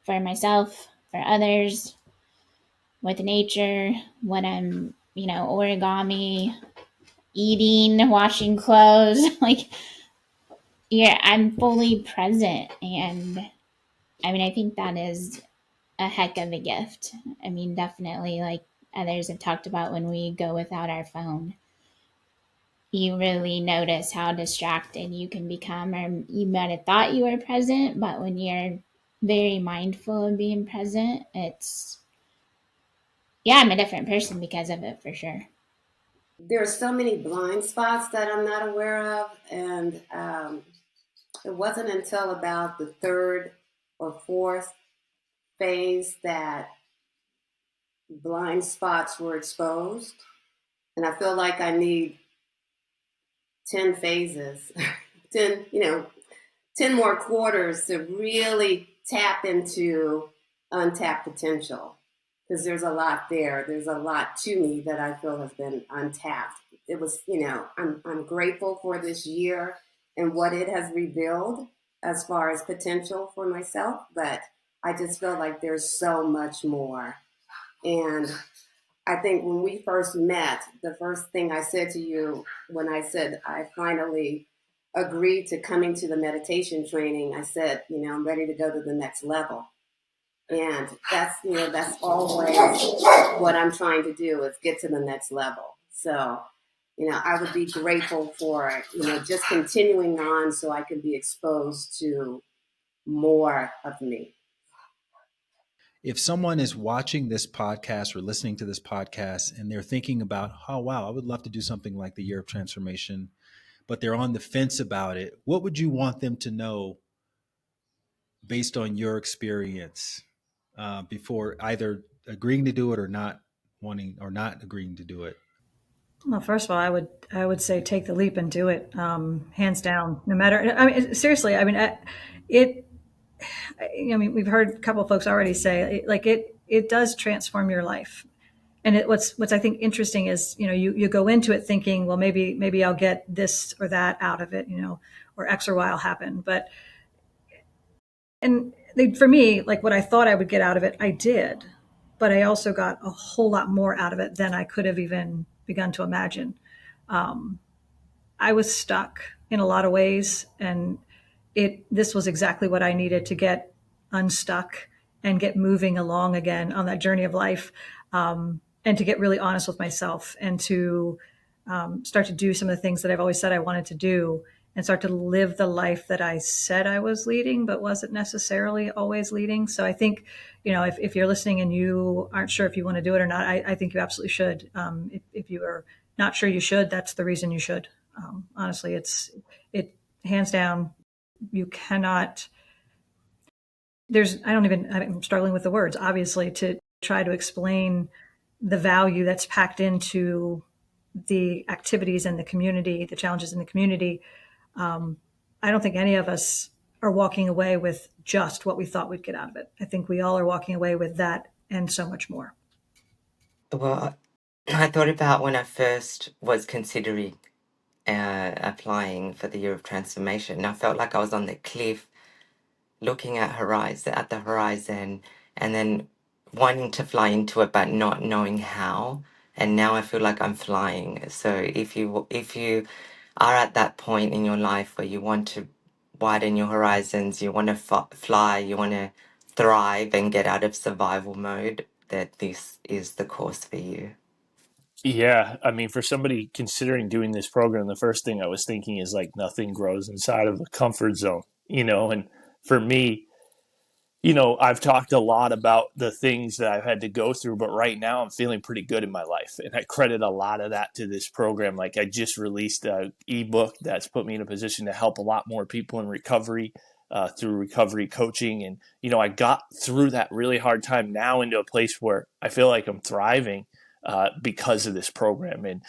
for myself, for others, with nature, when I'm, origami, eating, washing clothes. Like, yeah, I'm fully present. And I mean, I think that is a heck of a gift. I mean, definitely, like others have talked about, when we go without our phone, you really notice how distracted you can become, or you might have thought you were present, but when you're very mindful of being present, yeah, I'm a different person because of it, for sure. There are so many blind spots that I'm not aware of, and it wasn't until about the third or fourth phase that blind spots were exposed. And I feel like I need 10 phases, 10, 10 more quarters to really tap into untapped potential. Because there's a lot there. There's a lot to me that I feel has been untapped. it was, I'm grateful for this year and what it has revealed as far as potential for myself. But I just feel like there's so much more. And I think when we first met, the first thing I said to you when I said I finally agreed to coming to the meditation training, I said, I'm ready to go to the next level. And that's always what I'm trying to do is get to the next level. So, I would be grateful for, just continuing on so I can be exposed to more of me. If someone is watching this podcast or listening to this podcast and they're thinking about, oh, wow, I would love to do something like the Year of Transformation, but they're on the fence about it, what would you want them to know based on your experience before either agreeing to do it or not wanting or not agreeing to do it? Well, first of all, I would say take the leap and do it, hands down. No matter, I mean, seriously, I mean, it. I mean, we've heard a couple of folks already say, like it does transform your life. And what's I think interesting is, you go into it thinking, well, maybe I'll get this or that out of it, or X or Y will happen. But for me, like what I thought I would get out of it, I did, but I also got a whole lot more out of it than I could have even begun to imagine. Um, I was stuck in a lot of ways, and this was exactly what I needed to get unstuck and get moving along again on that journey of life, and to get really honest with myself and to start to do some of the things that I've always said I wanted to do and start to live the life that I said I was leading, but wasn't necessarily always leading. So I think, if you're listening and you aren't sure if you want to do it or not, I think you absolutely should. If you are not sure you should, that's the reason you should. Honestly, it hands down, you cannot, I'm struggling with the words, obviously, to try to explain the value that's packed into the activities in the community, the challenges in the community. I don't think any of us are walking away with just what we thought we'd get out of it. I think we all are walking away with that and so much more. Well, I thought about when I first was considering applying for the Year of Transformation. I felt like I was on the cliff looking at the horizon, and then wanting to fly into it, but not knowing how. And now I feel like I'm flying. So if you are at that point in your life where you want to widen your horizons, you want to fly, you want to thrive and get out of survival mode, that this is the course for you. Yeah, I mean, for somebody considering doing this program, the first thing I was thinking is like nothing grows inside of the comfort zone, and for me, I've talked a lot about the things that I've had to go through, but right now I'm feeling pretty good in my life. And I credit a lot of that to this program. Like I just released an ebook that's put me in a position to help a lot more people in recovery through recovery coaching. And, I got through that really hard time now into a place where I feel like I'm thriving because of this program. And,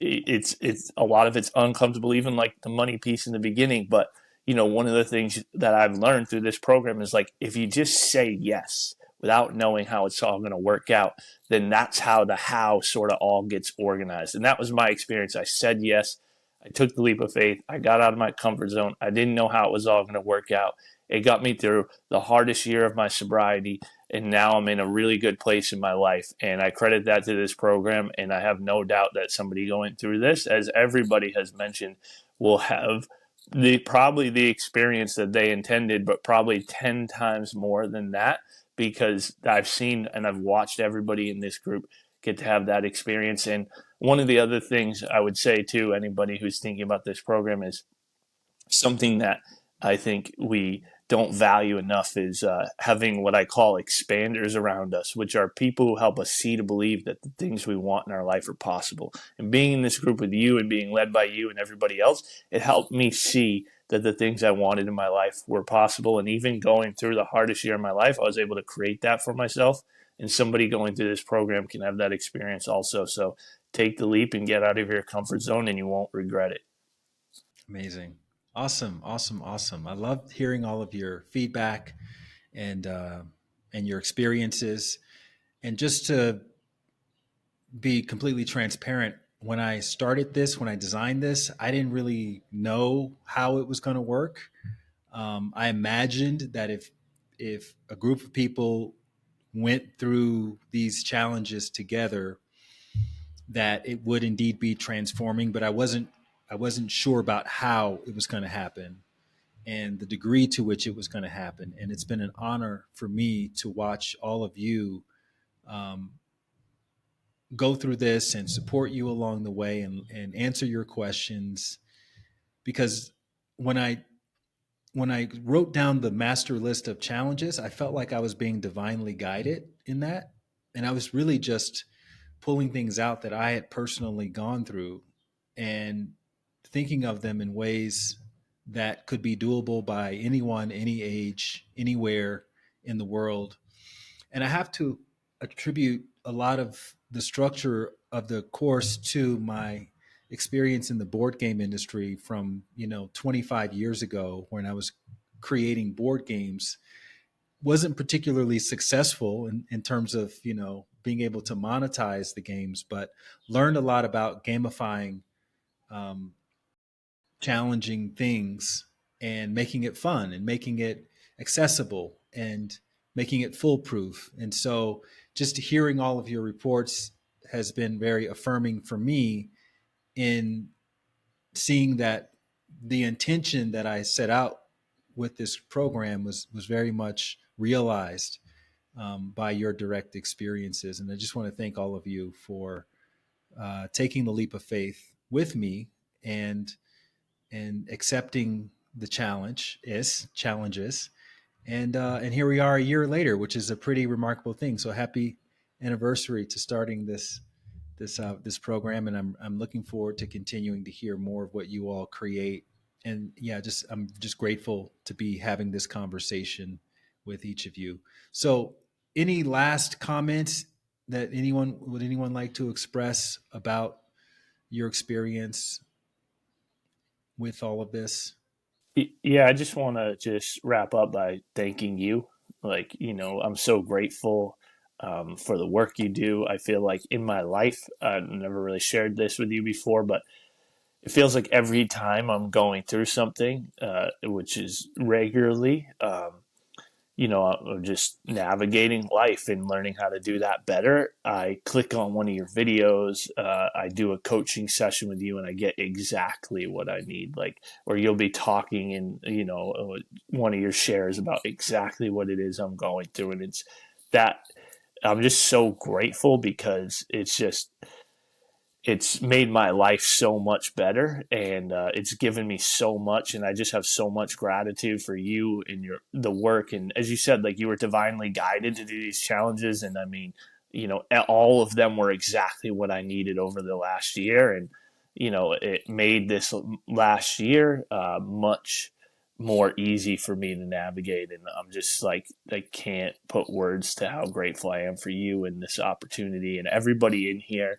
it's a lot of it's uncomfortable, even like the money piece in the beginning, but one of the things that I've learned through this program is like if you just say yes without knowing how it's all going to work out, then that's how the how sort of all gets organized. And that was my experience. I said yes. I took the leap of faith. I got out of my comfort zone. I didn't know how it was all going to work out. It got me through the hardest year of my sobriety. And now I'm in a really good place in my life. And I credit that to this program. And I have no doubt that somebody going through this, as everybody has mentioned, will have probably the experience that they intended, but probably 10 times more than that, because I've seen and I've watched everybody in this group get to have that experience. And one of the other things I would say to anybody who's thinking about this program is something that I think we don't value enough is having what I call expanders around us, which are people who help us see to believe that the things we want in our life are possible. And being in this group with you and being led by you and everybody else, it helped me see that the things I wanted in my life were possible. And even going through the hardest year of my life, I was able to create that for myself. And somebody going through this program can have that experience also. So take the leap and get out of your comfort zone, and you won't regret it. Amazing. Awesome. Awesome. Awesome. I loved hearing all of your feedback and your experiences. And just to be completely transparent, when I started this, when I designed this, I didn't really know how it was going to work. I imagined that if a group of people went through these challenges together, that it would indeed be transforming. But I wasn't sure about how it was going to happen and the degree to which it was going to happen. And it's been an honor for me to watch all of you um, go through this and support you along the way and answer your questions. Because when I wrote down the master list of challenges, I felt like I was being divinely guided in that. And I was really just pulling things out that I had personally gone through and thinking of them in ways that could be doable by anyone, any age, anywhere in the world. And I have to attribute a lot of the structure of the course to my experience in the board game industry from 25 years ago when I was creating board games. Wasn't particularly successful in terms of being able to monetize the games, but learned a lot about gamifying um, challenging things and making it fun and making it accessible and making it foolproof. And so just hearing all of your reports has been very affirming for me in seeing that the intention that I set out with this program was very much realized by your direct experiences. And I just want to thank all of you for taking the leap of faith with me and accepting the challenges, and here we are a year later, which is a pretty remarkable thing. So happy anniversary to starting this program, and I'm looking forward to continuing to hear more of what you all create. And yeah, I'm just grateful to be having this conversation with each of you. So, any last comments that anyone like to express about your experience with all of this? Yeah, I just want to just wrap up by thanking you. Like, I'm so grateful for the work you do. I feel like in my life, I've never really shared this with you before, but it feels like every time I'm going through something, which is regularly, I'm just navigating life and learning how to do that better. I click on one of your videos, I do a coaching session with you, and I get exactly what I need. Like, or you'll be talking in, one of your shares about exactly what it is I'm going through. And it's that I'm just so grateful because it's made my life so much better, and it's given me so much, and I just have so much gratitude for you and the work. And as you said, like, you were divinely guided to do these challenges, and I mean, all of them were exactly what I needed over the last year. And it made this last year much more easy for me to navigate. And I'm just like, I can't put words to how grateful I am for you and this opportunity, and everybody in here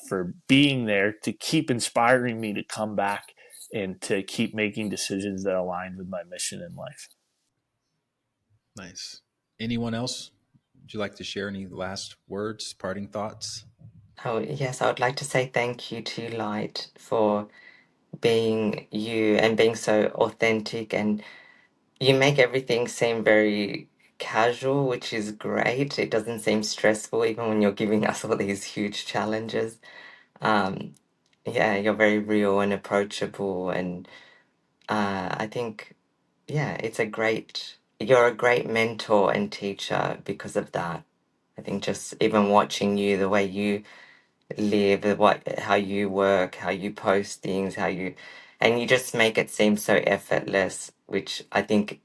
for being there to keep inspiring me to come back and to keep making decisions that align with my mission in life. Nice. Anyone else? Would you like to share any last words, parting thoughts? Oh, yes, I would like to say thank you to Light for being you and being so authentic, and you make everything seem very casual, which is great. It doesn't seem stressful even when you're giving us all these huge challenges. Um, yeah, you're very real and approachable, and I think, yeah, you're a great mentor and teacher because of that. I think just even watching you, the way you live, how you work, how you post things, and you just make it seem so effortless, which I think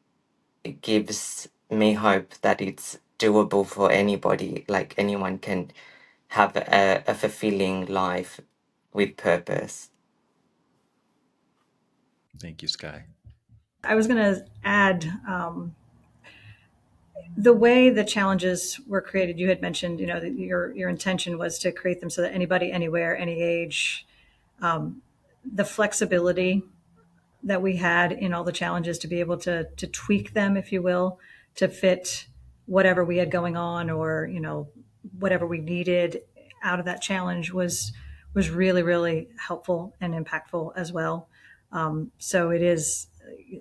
it gives me hope that it's doable for anybody. Like, anyone can have a fulfilling life with purpose. Thank you, Sky. I was going to add the way the challenges were created. You had mentioned, that your intention was to create them so that anybody, anywhere, any age, the flexibility that we had in all the challenges to be able to tweak them, if you will, to fit whatever we had going on, or whatever we needed out of that challenge was really, really helpful and impactful as well. So it is,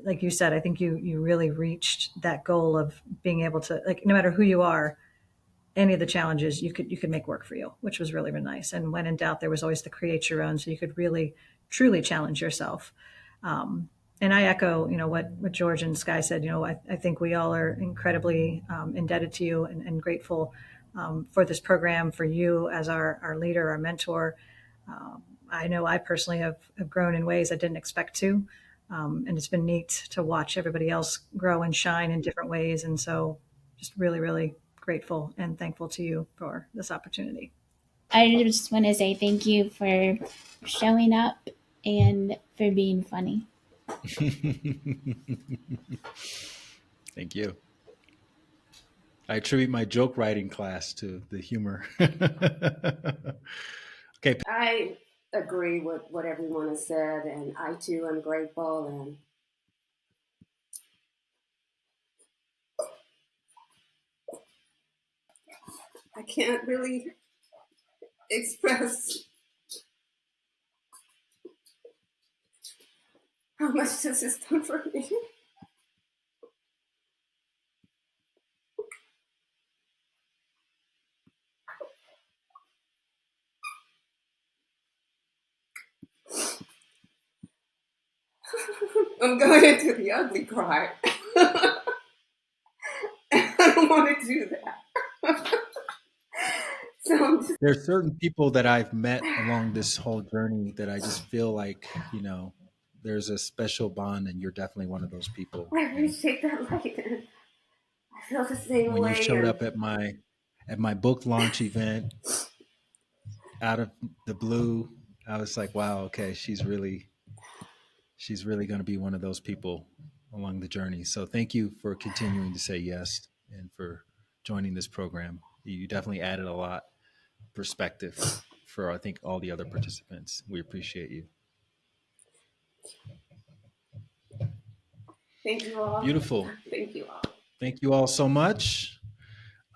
like you said, I think you really reached that goal of being able to, like, no matter who you are, any of the challenges you could make work for you, which was really, really nice. And when in doubt, there was always the create your own, so you could really truly challenge yourself. Um, and I echo, what George and Sky said. I think we all are incredibly indebted to you and grateful for this program, for you as our leader, our mentor. I know I personally have grown in ways I didn't expect to. And it's been neat to watch everybody else grow and shine in different ways. And so just really, really grateful and thankful to you for this opportunity. I just want to say thank you for showing up and for being funny. Thank you. I attribute my joke writing class to the humor. Okay. I agree with what everyone has said, and I too am grateful. And I can't really express how much this has done for me. I'm going into the ugly cry. I don't want to do that. So I'm just, There's certain people that I've met along this whole journey that I just feel like, there's a special bond, and you're definitely one of those people. I And appreciate that light, and I feel the same when you way. showed And up at my book launch event out of the blue, I was like, wow, okay, she's really going to be one of those people along the journey. So thank you for continuing to say yes and for joining this program. You definitely added a lot of perspective for, I think, all the other participants. We appreciate you. thank you all. Beautiful. Thank you all. Thank you all so much.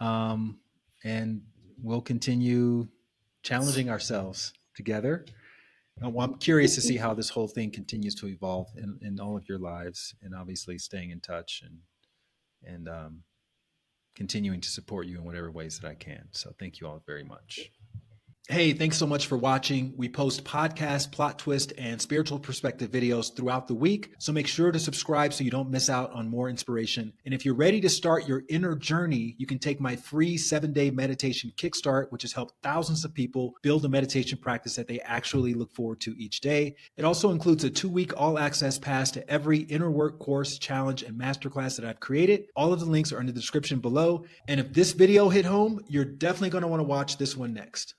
And we'll continue challenging ourselves together. Well, I'm curious to see how this whole thing continues to evolve in all of your lives, and obviously staying in touch and continuing to support you in whatever ways that I can. So thank you all very much. Hey, thanks so much for watching. We post podcast, plot twist, and spiritual perspective videos throughout the week. So make sure to subscribe so you don't miss out on more inspiration. And if you're ready to start your inner journey, you can take my free 7-day meditation kickstart, which has helped thousands of people build a meditation practice that they actually look forward to each day. It also includes a 2-week all access pass to every inner work course, challenge, and masterclass that I've created. All of the links are in the description below. And if this video hit home, you're definitely going to want to watch this one next.